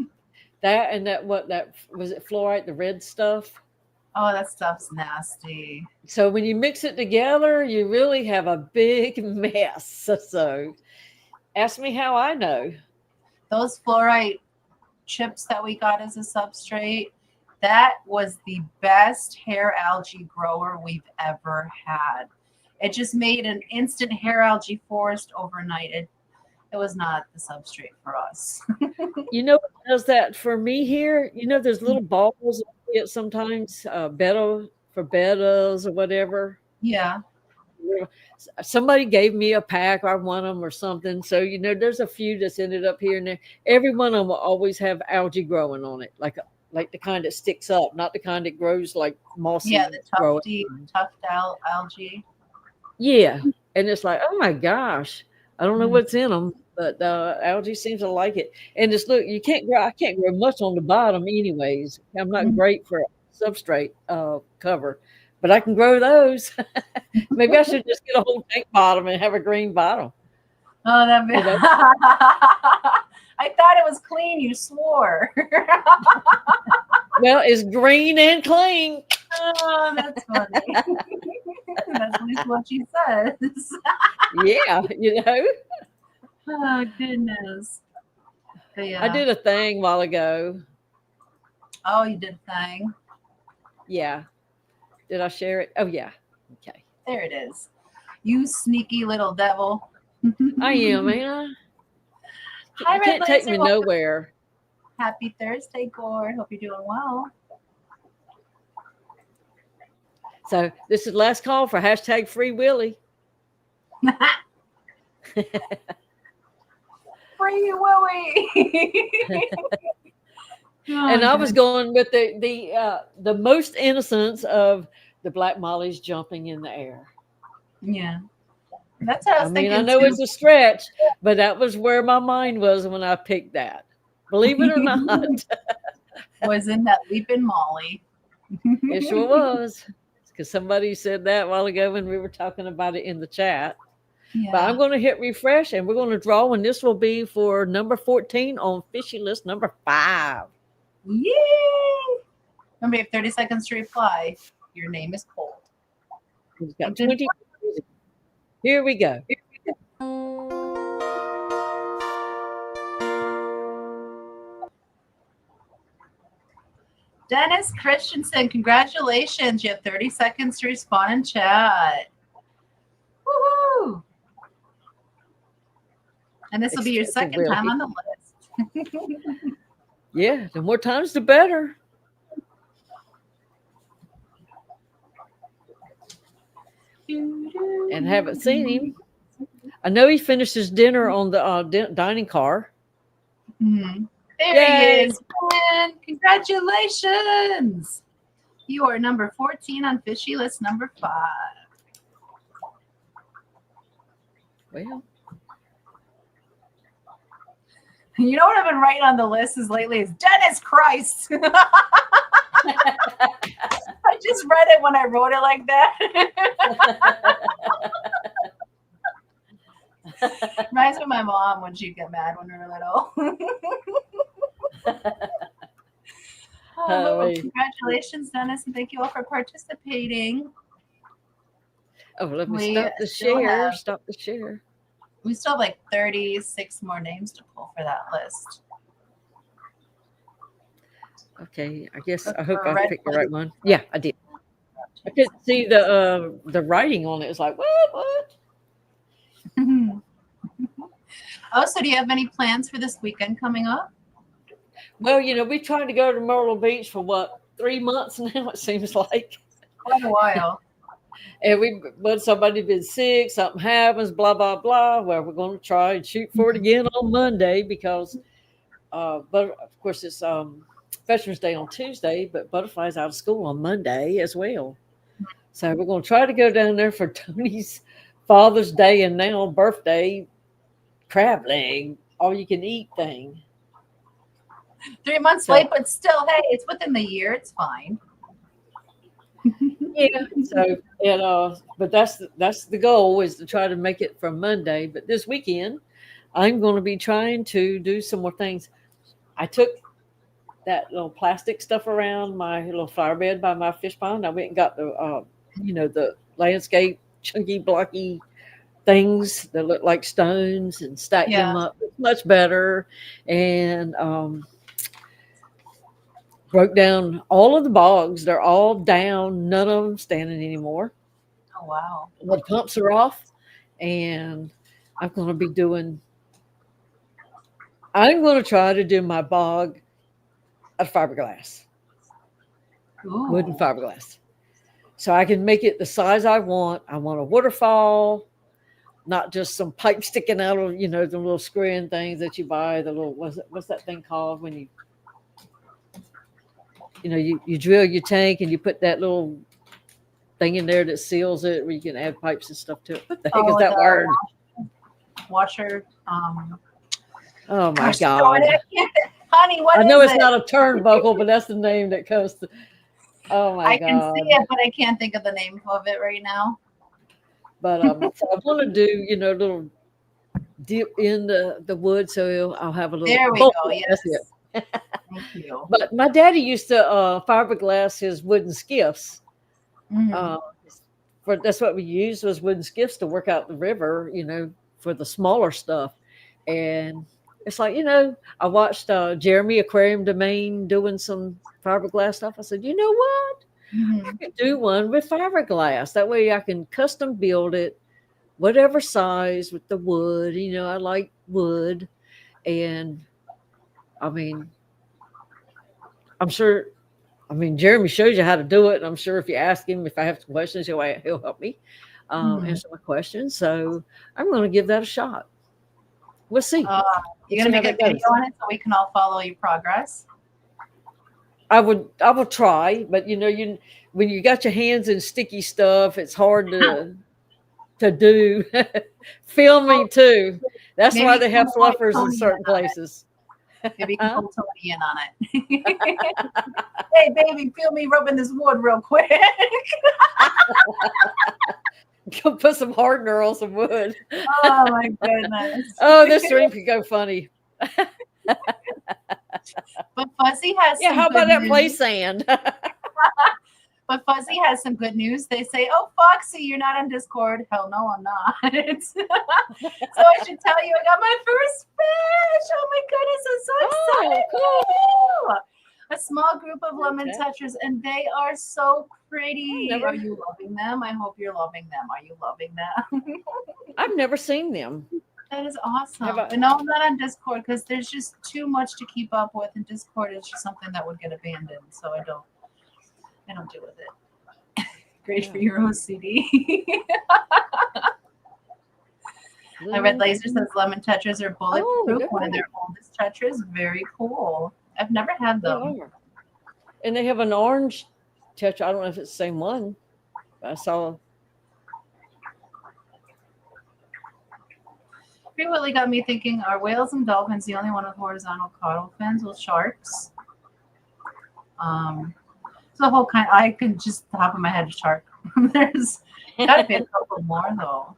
that was it, fluorite, the red stuff. Oh, that stuff's nasty. So when you mix it together, you really have a big mess. So ask me how I know. Those fluorite chips that we got as a substrate, that was the best hair algae grower we've ever had. It just made an instant hair algae forest overnight. It was not the substrate for us. You know what does that for me here? You know, there's little balls I get sometimes, bettas or whatever. Yeah. Somebody gave me a pack. I want them or something. So, you know, there's a few that's ended up here and there. Every one of them will always have algae growing on it, like the kind that sticks up, not the kind that grows like mossy. Yeah, the tufted algae. Yeah, and it's like, oh my gosh, I don't know what's in them, but algae seems to like it. And just look, I can't grow much on the bottom, anyways. I'm not great for a substrate cover, but I can grow those. Maybe I should just get a whole tank bottom and have a green bottom. Oh, that'd be. I thought it was clean. You swore. Well, it's green and clean. Oh, that's funny. That's at least what she says. Yeah, you know. Oh, goodness. But yeah. I did a thing a while ago. Oh, you did a thing? Yeah. Did I share it? Oh, yeah. Okay. There it is. You sneaky little devil. I am, man. Hi, You can't Red take Laser. me nowhere. Happy Thursday, Gord. Hope you're doing well. So this is the last call for hashtag Free Willy. Free Willy. And I was going with the most innocence of the black mollies jumping in the air. Yeah. That's what I was thinking. I know too. it's a stretch, but that was where my mind was when I picked that. Believe it or not. Was in that Leaping Molly. It sure was. Because somebody said that a while ago when we were talking about it in the chat. Yeah. But I'm going to hit refresh and we're going to draw, and this will be for number 14 on fishy list number 5. Yay! Remember, you have 30 seconds to reply. Your name is cold. We've got 20. Here we go. Dennis Christensen, congratulations. You have 30 seconds to respond in chat. Woohoo! And this will be your second time on the list. Yeah, the more times the better. and haven't seen him. I know he finished his dinner on the dining car. Mhm. There Yay. he is. Ben, congratulations. You are number 14 on Fishy List number 5. Well, You know what I've been writing on the list is lately is Dennis Christ. I just read it when I wrote it like that. Reminds me of my mom when she'd get mad when we were little. Wait. Congratulations, Dennis, and thank you all for participating. Oh, let me We stop the still share. have- Stop the share. We still have like 36 more names to pull for that list. Okay, I guess Look I hope for a I red picked the plate. right one. Yeah, I did. I couldn't see the writing on it. It's like what? Oh, so do you have any plans for this weekend coming up? Well, we tried to go to Myrtle Beach for 3 months now. It seems like, Quite a while. and but somebody been sick, something happens, blah blah blah. Well, we're going to try and shoot for it again on Monday because, but of course it's Veterans Day on Tuesday, but Butterfly's out of school on Monday as well. So we're going to try to go down there for Tony's Father's Day and now birthday crab leg, all you can eat thing. 3 months So- late, but still, hey, it's within the year. It's fine. Yeah. So but that's the goal is to try to make it from Monday. But this weekend, I'm going to be trying to do some more things. I took that little plastic stuff around my little flower bed by my fish pond. I went and got the the landscape chunky blocky things that look like stones and stacked them up much better, and broke down all of the bogs. They're all down, none of them standing anymore. Oh, wow. The pumps are off, and I'm going to try to do my bog of fiberglass, Ooh. wooden fiberglass, so I can make it the size I want. I want a waterfall, not just some pipe sticking out of the little screw-in things that you buy. The little what's that thing called when you drill your tank and you put that little thing in there that seals it, where you can add pipes and stuff to it. What the heck is that word? Washer. Oh my Gosh, God! Honey, what I know is it's it? not a turnbuckle, but that's the name that comes to. Oh my I God! can see it, but I can't think of the name of it right now. But so I want to do little dip in the wood, so I'll have a little. There we go. That's Yes. it. Thank you. But my daddy used to fiberglass his wooden skiffs. Mhm. That's what we used was wooden skiffs to work out the river, for the smaller stuff. And it's like, I watched Jeremy Aquarium Domain doing some fiberglass stuff. I said, you know what? Mhm. I could do one with fiberglass. That way I can custom build it, whatever size with the wood. I like wood. And I mean, I'm sure, Jeremy shows you how to do it. And I'm sure if you ask him, if I have some questions, he'll help me answer my questions. So I'm going to give that a shot. We'll see. You're We'll going to see make how a that video goes. on it so we can all follow your progress? I will try, but when you got your hands in sticky stuff, it's hard to do. Filming too. That's Maybe why they have we'll fluffers in Tony certain in on it. places. Maybe you can pull Tony in on it. Hey, baby, feel me rubbing this wood real quick. Go put some hardener on some wood. Oh, my goodness. Oh, this stream could go funny. But Fuzzy has Yeah, some how about good that news. play sand? But Fuzzy has some good news. They say, "Oh, Foxy, you're not on Discord." Hell no, I'm not. So I should tell you, I got my first fish. Oh my goodness, I'm so excited! cool. A small group of lemon Okay. touchers, and they are so pretty. Never- Are you loving them? I hope you're loving them. Are you loving them? I've never seen them. That is awesome. Have I- But no, I'm not on Discord because there's just too much to keep up with, and Discord is just something that would get abandoned. So I don't deal with it. Great for Yeah. your OCD. I read Laser says lemon tetras are bulletproof. they're One of their oldest tetras. Very cool. I've never had They them. are. And they have an orange tetra. I don't know if it's the same one. I saw. Free Willy got me thinking, are whales and dolphins the only one with horizontal caudal fins? Well, sharks. So the whole kind, I can just top of my head a shark. There's gotta be a couple more though.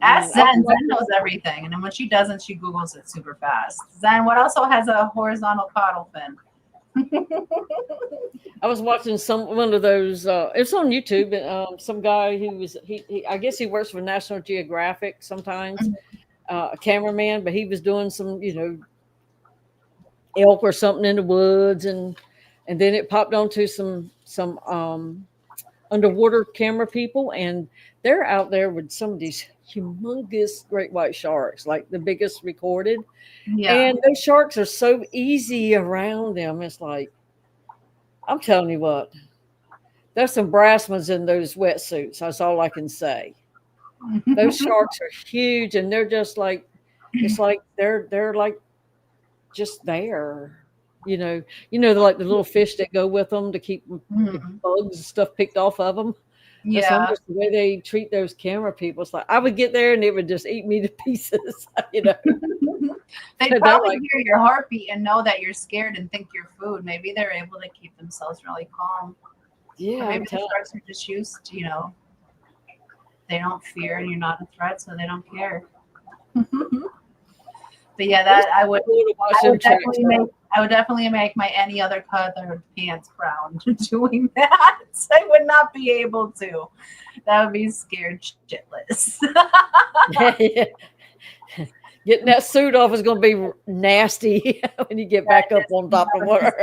Ask Zen. Zen knows everything, and then when she doesn't, she Googles it super fast. Zen, what also has a horizontal caudal fin? I was watching one of those. It's on YouTube. Some guy who was he I guess he works for National Geographic sometimes, a cameraman. But he was doing some elk or something in the woods, and then it popped onto some underwater camera people, and they're out there with some of these humongous great white sharks, like the biggest recorded. Yeah. And those sharks are so easy around them. It's like, I'm telling you what, there's some brass ones in those wetsuits. That's all I can say. Those sharks are huge, and they're just like, it's like they're like just there. They're like the little fish that go with them to keep the bugs and stuff picked off of them. That's Yeah. almost the way they treat those camera people. It's like I would get there and it would just eat me to pieces. They They're probably like- hear your heartbeat and know that you're scared and think you're food. Maybe they're able to keep themselves really calm. Yeah, Or maybe I'm the telling sharks are just used to, they don't fear and you're not a threat, so they don't care. But yeah, that I would definitely make my any other colored pants brown doing that. I would not be able to. That would be scared shitless. Getting that suit off is going to be nasty when you get back up on top of water.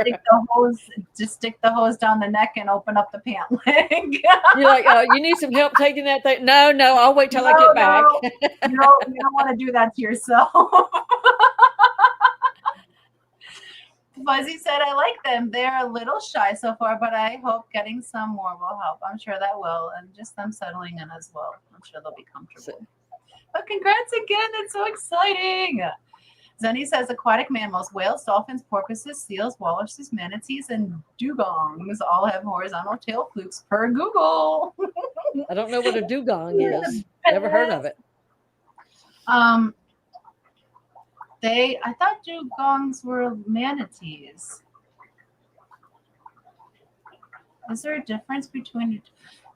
Just stick the hose down the neck and open up the pant leg. You're like, you need some help taking that thing? No, I'll wait till I get back. You don't want to do that to yourself. Fuzzy said, I like them. They're a little shy so far, but I hope getting some more will help. I'm sure that will. And just them settling in as well. I'm sure they'll be comfortable. But congrats again. That's so exciting. Zenny says aquatic mammals, whales, dolphins, porpoises, seals, walruses, manatees, and dugongs all have horizontal tail flukes per Google. I don't know what a dugong is. Never heard of it. I thought dugongs were manatees. Is there a difference between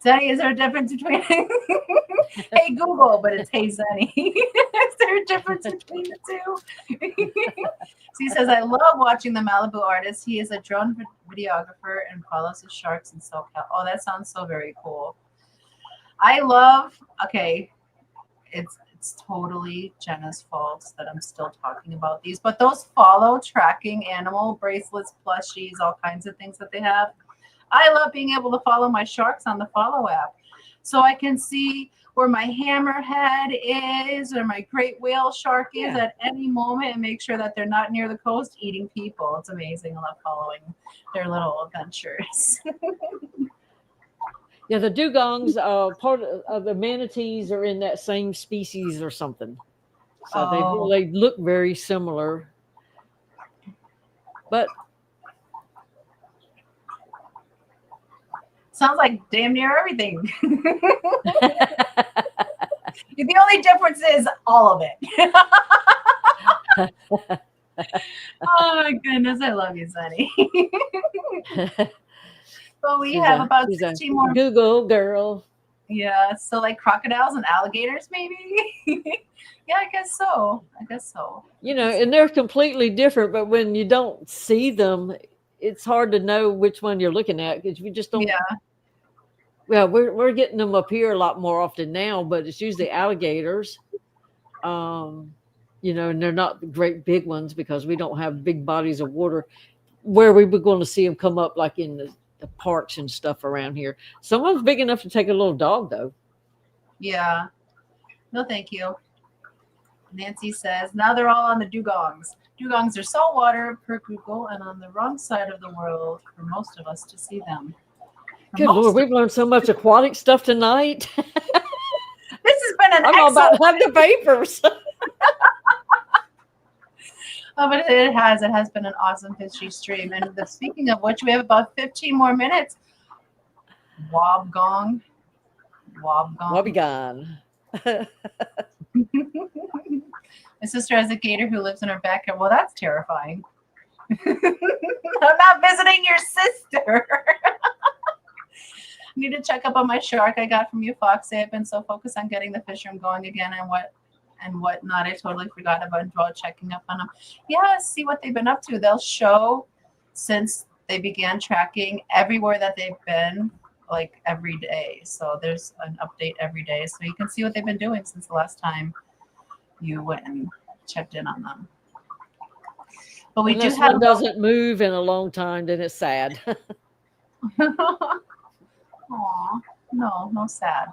Zenny? Is there a difference between Hey Google, but it's Hey Zenny? Is there a difference between the two? So he says, I love watching the Malibu artist. He is a drone videographer and follows the sharks in SoCal. Oh, that sounds so very cool. It's totally Jenna's fault that I'm still talking about these, but those follow tracking animal bracelets, plushies, all kinds of things that they have. I love being able to follow my sharks on the follow app. So I can see where my hammerhead is or my great whale shark is at any moment and make sure that they're not near the coast eating people. It's amazing. I love following their little adventures. Yeah, the dugongs, part of the manatees are in that same species or something. So they look very similar. But sounds like damn near everything. The only difference is all of it. Oh my goodness, I love you, Sunny. But we have about 16 more. Google girl. Yeah, so like crocodiles and alligators, maybe. Yeah, I guess so. And they're completely different, but when you don't see them, it's hard to know which one you're looking at because we just don't. Yeah. Well, we're getting them up here a lot more often now, but it's usually alligators. And they're not the great big ones because we don't have big bodies of water where we were going to see them come up like in the parks and stuff around here. Some of them's big enough to take a little dog, though. Yeah. No, thank you. Nancy says, now they're all on the dugongs. Dugongs are saltwater per Google and on the wrong side of the world for most of us to see them. Good Most Lord, we've learned so much aquatic stuff tonight. This has been an I'm all about excellent. to have the papers. Oh, but it has been an awesome fishy stream. And speaking of which, we have about 15 more minutes. Wob gong. Wobby gone. My sister has a gator who lives in her backyard. Well, that's terrifying. I'm not visiting your sister. Need to check up on my shark I got from you, Foxy. I've been so focused on getting the fish room going again and whatnot. I totally forgot about checking up on them. Yeah, see what they've been up to. They'll show since they began tracking everywhere that they've been, like every day. So there's an update every day. So you can see what they've been doing since the last time you went and checked in on them. But we Unless do have one doesn't move in a long time, then it's sad. Aw, no sad.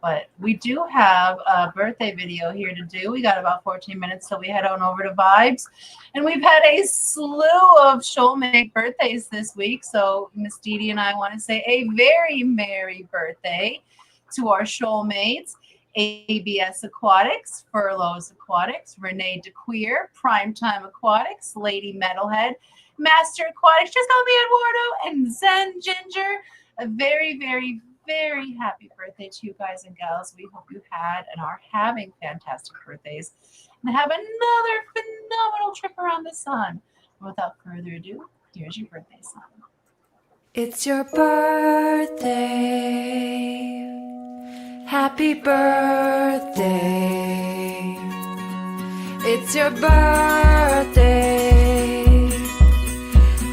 But we do have a birthday video here to do. We got about 14 minutes till we head on over to Vibes. And we've had a slew of shoalmate birthdays this week. So Miss Didi and I want to say a very merry birthday to our shoalmates. ABS Aquatics, Furloughs Aquatics, Renee DeQueer, Primetime Aquatics, Lady Metalhead, Master Aquatics, just call me Eduardo, and Zen Ginger. A very, very, very happy birthday to you guys and gals. We hope you had and are having fantastic birthdays and have another phenomenal trip around the sun. Without further ado, here's your birthday song. It's your birthday. Happy birthday. It's your birthday.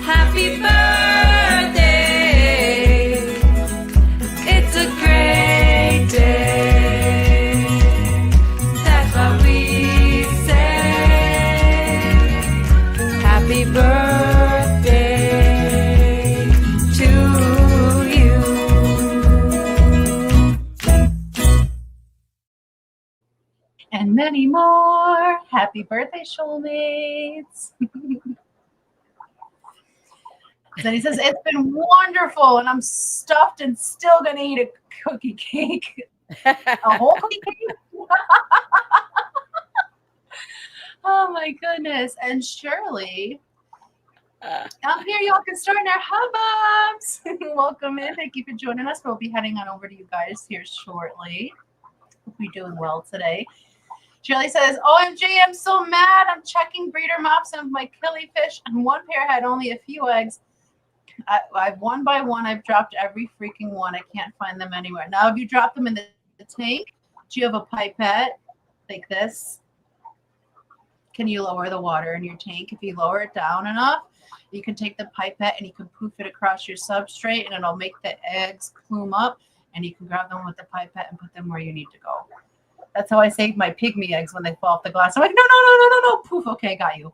Happy birthday. It's a great day. That's what we say. Happy birthday to you. And many more. Happy birthday, shoalmates. Then he says, it's been wonderful, and I'm stuffed and still going to eat a cookie cake. A whole cookie cake? Oh, my goodness. And Shirley, I'm here. Y'all can start in our hubbubs. Welcome in. Thank you for joining us. We'll be heading on over to you guys here shortly. Hope you're doing well today. Shirley says, OMG, I'm so mad. I'm checking breeder mops of my killifish, and one pair had only a few eggs. I've one by one, I've dropped every freaking one. I can't find them anywhere. Now, if you drop them in the tank, do you have a pipette like this? Can you lower the water in your tank? If you lower it down enough, you can take the pipette and you can poof it across your substrate, and it'll make the eggs plume up, and you can grab them with the pipette and put them where you need to go. That's how I save my pygmy eggs when they fall off the glass. I'm like, no, poof, okay, got you.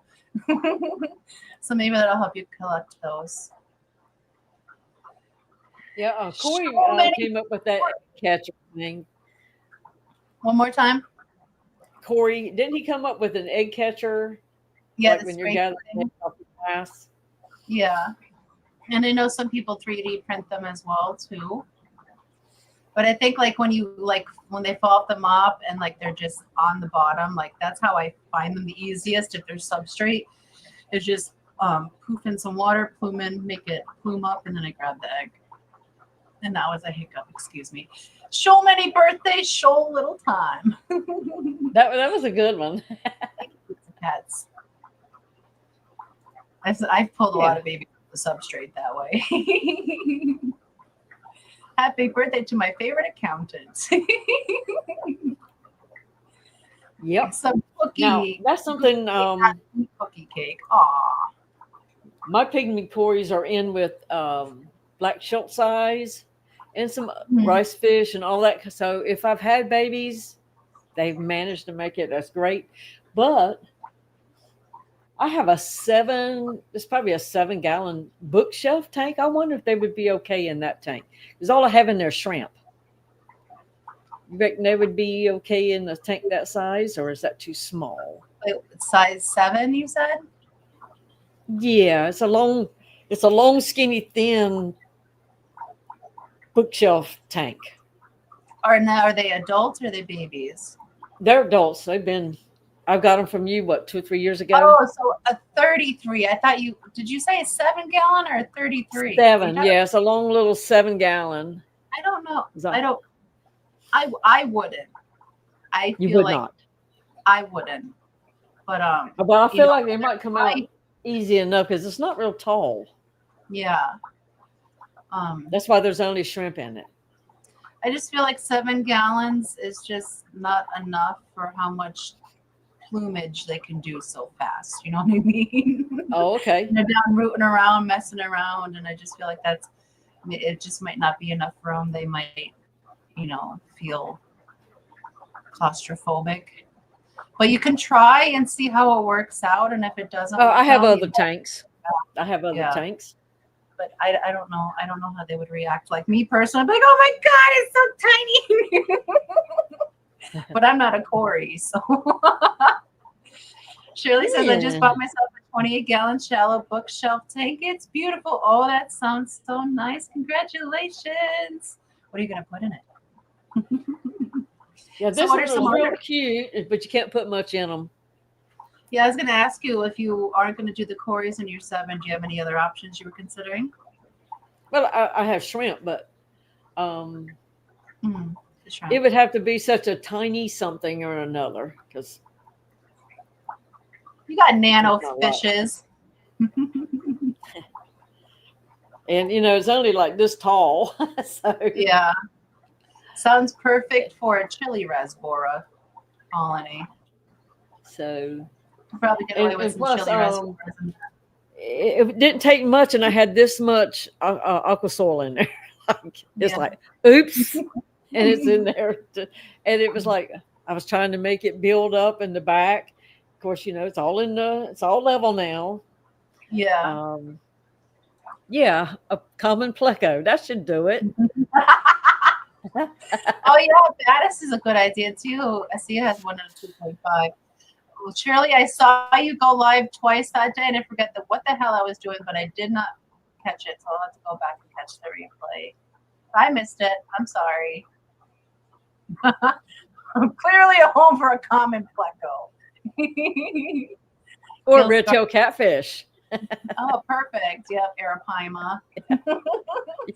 So maybe that'll help you collect those. Yeah, Corey So many- came up with that catcher thing. One more time. Corey, didn't he come up with an egg catcher? Yeah, like the when you're spray gathering thing. eggs off the glass. Yeah. And I know some people 3D print them as well too. But I think like when they fall off the mop and like they're just on the bottom, like that's how I find them the easiest if they're substrate. Is just poof in some water, plume in, make it plume up, and then I grab the egg. And that was a hiccup, excuse me. Show many birthdays, show little time. That was a good one. Pets. I've pulled a lot of babies off the substrate that way. Happy birthday to my favorite accountant. Yep. Some cookie. Now, that's something Cookie cake. Aw. my pygmy Corys are in with black Schultz eyes and some rice fish and all that. So if I've had babies, they've managed to make it. That's great. But I have it's probably a 7-gallon bookshelf tank. I wonder if they would be okay in that tank. Because all I have in there is shrimp. You reckon they would be okay in a tank that size, or is that too small? Size 7, you said? Yeah, it's a long, skinny, thin bookshelf tank. Are they adults or are they babies? They're adults. I've got them from you, what, 2 or 3 years ago? Oh, so a 33. I thought did you say a 7-gallon or a 33? 7, yes, a long little 7-gallon. I don't know. That- I wouldn't. I You feel would like not. I wouldn't. But But I feel know, like they might come out easy enough because it's not real tall. yeah. That's why there's only shrimp in it. I just feel like 7 gallons is just not enough for how much plumage they can do so fast. You know what I mean? Oh, okay. They're down rooting around, messing around, and I just feel like it just might not be enough room. They might, feel claustrophobic. But you can try and see how it works out, and if it doesn't, I have work out, other tanks. I have other tanks. But I don't know. I don't know how they would react. Like me personally, I'd be like, "Oh my god, it's so tiny." But I'm not a Corey, so. Shirley says, "I just bought myself a 28-gallon shallow bookshelf tank. It's beautiful." Oh, that sounds so nice! Congratulations. What are you gonna put in it? Yeah, this is real cute, but you can't put much in them. Yeah, I was going to ask you, if you aren't going to do the Corys in your 7, do you have any other options you were considering? Well, I have shrimp, but The shrimp. it would have to be such a tiny something or another because You got nano fishes. And it's only like this tall. So Yeah. Sounds perfect for a chili rasbora colony. So Probably get away with some plus, chili rasboras. it didn't take much, and I had this much aqua soil in there. It's Yeah. like, oops, and it's in there. And it was like I was trying to make it build up in the back. Of course, it's all level now. Yeah. Yeah, a common pleco that should do it. Oh yeah, Battis is a good idea too. I see it has 1 and 2.5. Well, Shirley, I saw you go live twice that day, and I forget what the hell I was doing, but I did not catch it, so I'll have to go back and catch the replay. I missed it. I'm sorry. I'm clearly a home for a common pleco. Or red-tailed catfish. Oh, perfect. Yep, Arapaima.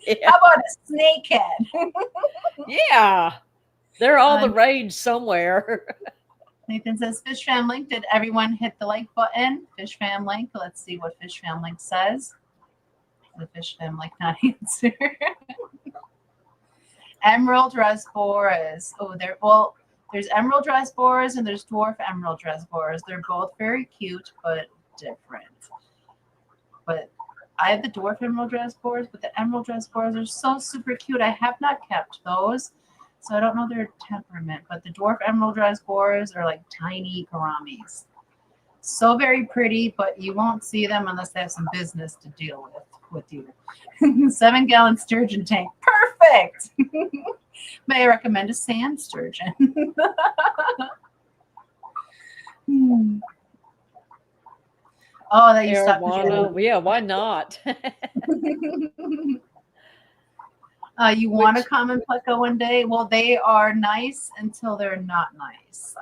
Yeah. How about a snakehead? Yeah. They're all the rage somewhere. Nathan says, Fish Fam Link, did everyone hit the like button? Fish Fam Link, let's see what Fish Fam Link says. The Fish Fam Link not answer. Emerald Rasboras. Oh, there's Emerald Rasboras and there's Dwarf Emerald Rasboras. They're both very cute, but different. But I have the Dwarf Emerald Rasboras, but the Emerald Rasboras are so super cute. I have not kept those. So I don't know their temperament, but the Dwarf Emerald Rasboras are like tiny gouramis. So very pretty, but you won't see them unless they have some business to deal with you. 7-gallon sturgeon tank. Perfect. May I recommend a sand sturgeon? Oh, that you stopped. Yeah, why not? You want a common pleco one day? Well, they are nice until they're not nice.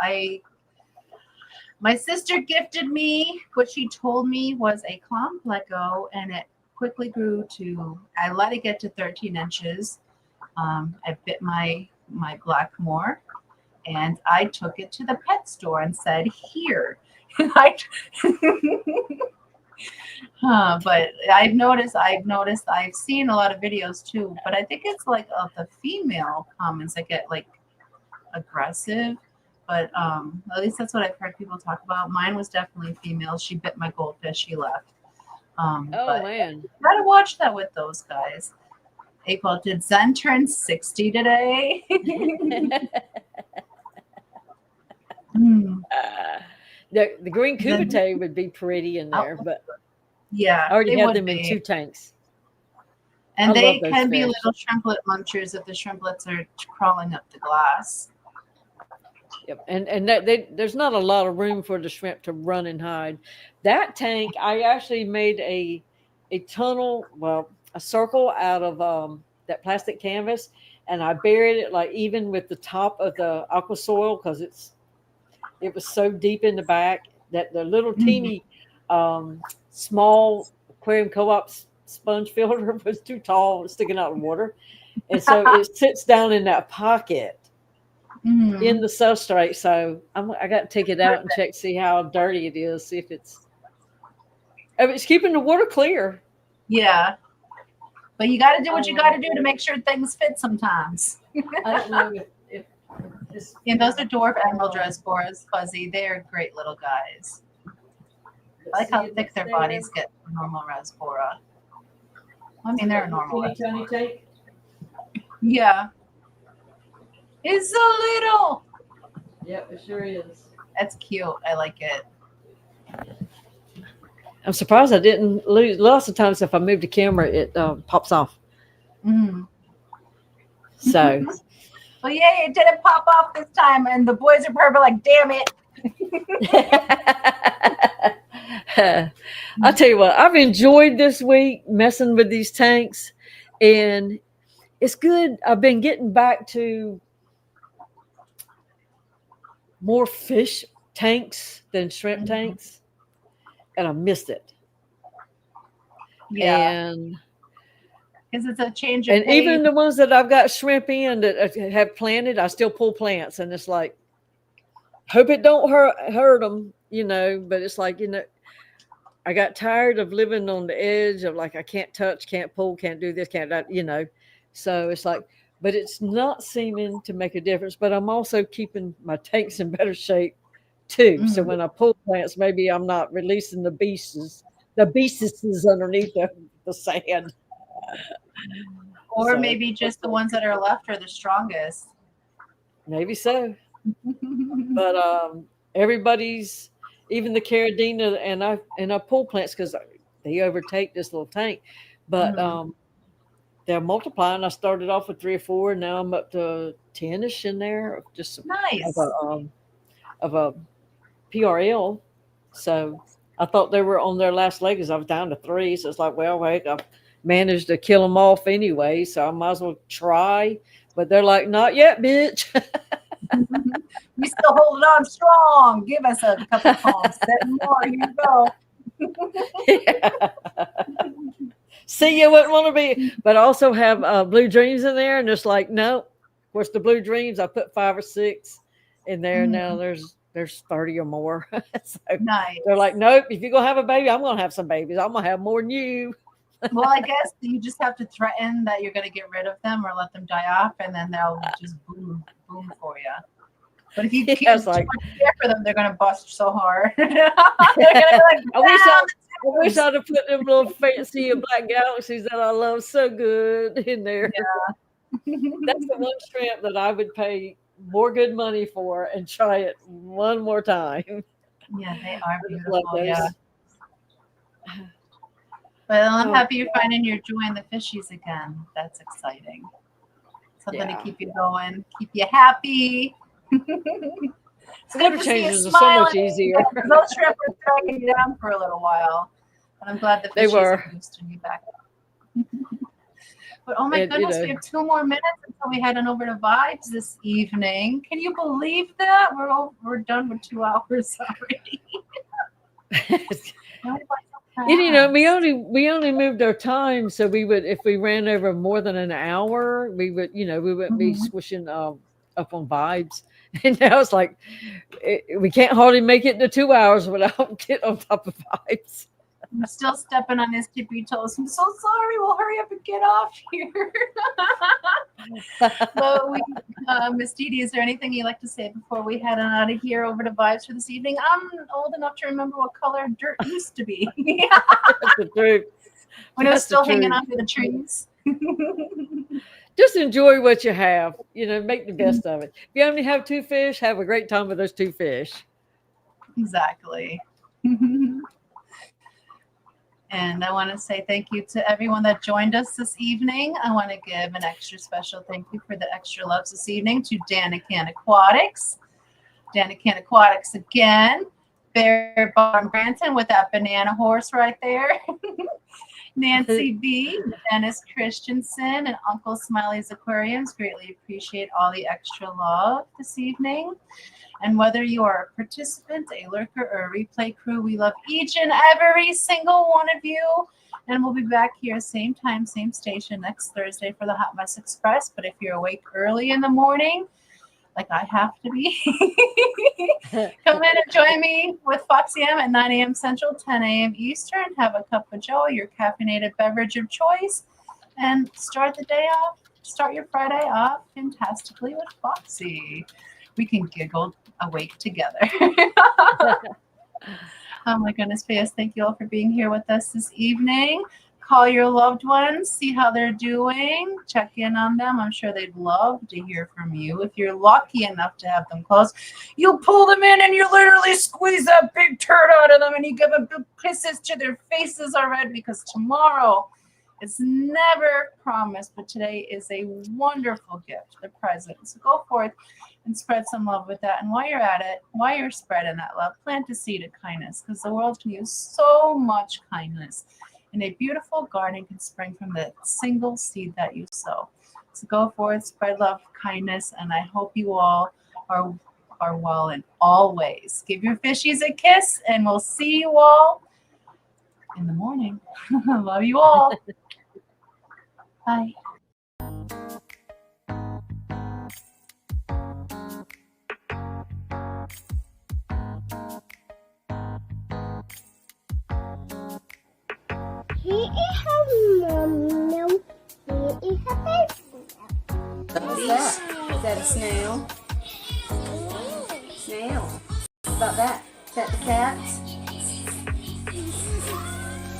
My sister gifted me what she told me was a clown pleco, and it quickly grew to, I let it get to 13 inches. I bit my Blackmore, and I took it to the pet store and said, here. But I've seen a lot of videos too, but I think it's like the female comments that get like aggressive, but at least that's what I've heard people talk about. Mine was definitely female. She bit my goldfish. She left. Oh man, gotta watch that with those guys. April, did Zen turn 60 today? The green Kumite would be pretty in there, but yeah, I already have them in 2 tanks. And they can be fish. little shrimplet munchers if the shrimplets are crawling up the glass. Yep, and there's not a lot of room for the shrimp to run and hide. That tank, I actually made a tunnel, well, a circle out of that plastic canvas, and I buried it like even with the top of the aqua soil because it was so deep in the back that the little teeny small aquarium co-op sponge filter was too tall, sticking out of the water, and so it sits down in that pocket in the substrate. So I got to take it out and check, see how dirty it is, see if it's keeping the water clear. Yeah. But you got to do what you got to do to make sure things fit sometimes. I don't know if And those are dwarf emerald Rasboras, Fuzzy. They're great little guys. I like how thick their bodies get for normal Rasbora. I mean, they're a normal Rasbora. Yeah. It's so little. Yep, it sure is. That's cute. I like it. I'm surprised I didn't lose. Lots of times if I move the camera, it pops off. So. Well, yay, it didn't pop off this time. And the boys are probably like, damn it. I'll tell you what, I've enjoyed this week messing with these tanks, and it's good. I've been getting back to more fish tanks than shrimp tanks, and I missed it. Yeah. And because it's a change of and pace. even the ones that I've got shrimp in that have planted, I still pull plants, and it's like, hope it don't hurt them, but it's like, I got tired of living on the edge of like, I can't touch, can't pull, can't do this, can't that, so it's like, but it's not seeming to make a difference. But I'm also keeping my tanks in better shape too. So when I pull plants, maybe I'm not releasing the beasts underneath the sand. Or maybe just the ones that are left are the strongest. Maybe so. But everybody's, even the Caridina, and I pull plants because they overtake this little tank. But they're multiplying. I started off with 3 or 4, and now I'm up to 10ish in there. Just nice of a PRL. So I thought they were on their last leg because I was down to 3. So it's like, well, wait, I've managed to kill them off anyway, so I might as well try. But they're like, not yet, bitch. We still hold it on strong. Give us a couple of pumps. 7 more. Here you go. See, you wouldn't want to be, but I also have Blue Dreams in there, and it's like, no. Of course, the Blue Dreams, I put 5 or 6 in there. Now there's 30 or more. So nice. They're like, nope. If you're gonna have a baby, I'm gonna have some babies. I'm gonna have more than you. Well, I guess you just have to threaten that you're going to get rid of them or let them die off, and then they'll just boom for you. But if you keep too much care for them, they're going to bust so hard. They're gonna be like, I wish I'd have put them little fancy black galaxies that I love so good in there. Yeah. That's the one shrimp that I would pay more good money for and try it one more time. Yeah, they are beautiful. Yeah. Yeah. But I'm happy you're finding your joy in the fishies again. That's exciting. Something to keep you going, keep you happy. It's good to see you smiling. So much easier. Those shrimp were dragging you down for a little while. But I'm glad the fishies are boosting you back up. But oh my goodness, we have 2 more minutes until we head on over to Vibes this evening. Can you believe that? We're done with 2 hours already. And, we only moved our time, so we would, if we ran over more than an hour, we would, we wouldn't be swishing up on Vibes. And now it's like we can't hardly make it to 2 hours without getting on top of Vibes. I'm still stepping on his tippy toes. I'm so sorry. We'll hurry up and get off here. But Miss Didi, is there anything you'd like to say before we head on out of here over to Vibes for this evening? I'm old enough to remember what color dirt used to be. That's the truth. When it was still hanging onto the trees. Just enjoy what you have. Make the best of it. If you only have 2 fish, have a great time with those 2 fish. Exactly. And I want to say thank you to everyone that joined us this evening. I want to give an extra special thank you for the extra loves this evening to Danican Aquatics. Danican Aquatics again. Bear Bottom Branton with that banana horse right there. Nancy B, Dennis Christensen, and Uncle Smiley's Aquariums greatly appreciate all the extra love this evening. And whether you are a participant, a lurker, or a replay crew, we love each and every single one of you. And we'll be back here same time, same station next Thursday for the Hot Mess Express. But if you're awake early in the morning, like I have to be, come in and join me with Foxy M at 9 a.m. Central, 10 a.m. Eastern. Have a cup of Joe, your caffeinated beverage of choice, and start the day off, start your Friday off fantastically with Foxy. We can giggle awake together. Oh my goodness, Fayez, thank you all for being here with us this evening. Call your loved ones, see how they're doing, check in on them. I'm sure they'd love to hear from you. If you're lucky enough to have them close, you pull them in and you literally squeeze that big turd out of them and you give them big kisses to their faces already, because tomorrow, it's never promised, but today is a wonderful gift, the present. So go forth and spread some love with that. And while you're at it, while you're spreading that love, plant a seed of kindness, because the world can use so much kindness. And a beautiful garden can spring from the single seed that you sow. So go forth, spread love, kindness, and I hope you all are well in all ways. Give your fishies a kiss, and we'll see you all in the morning. Love you all. Bye. Here is her mom now. Here is her baby. What's that? Is that a snail? Snail. What about that? Is that the cats?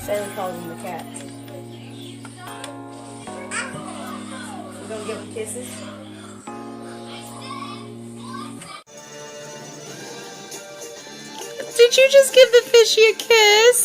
Sally calls them the cats. You gonna give them kisses? Did you just give the fishy a kiss?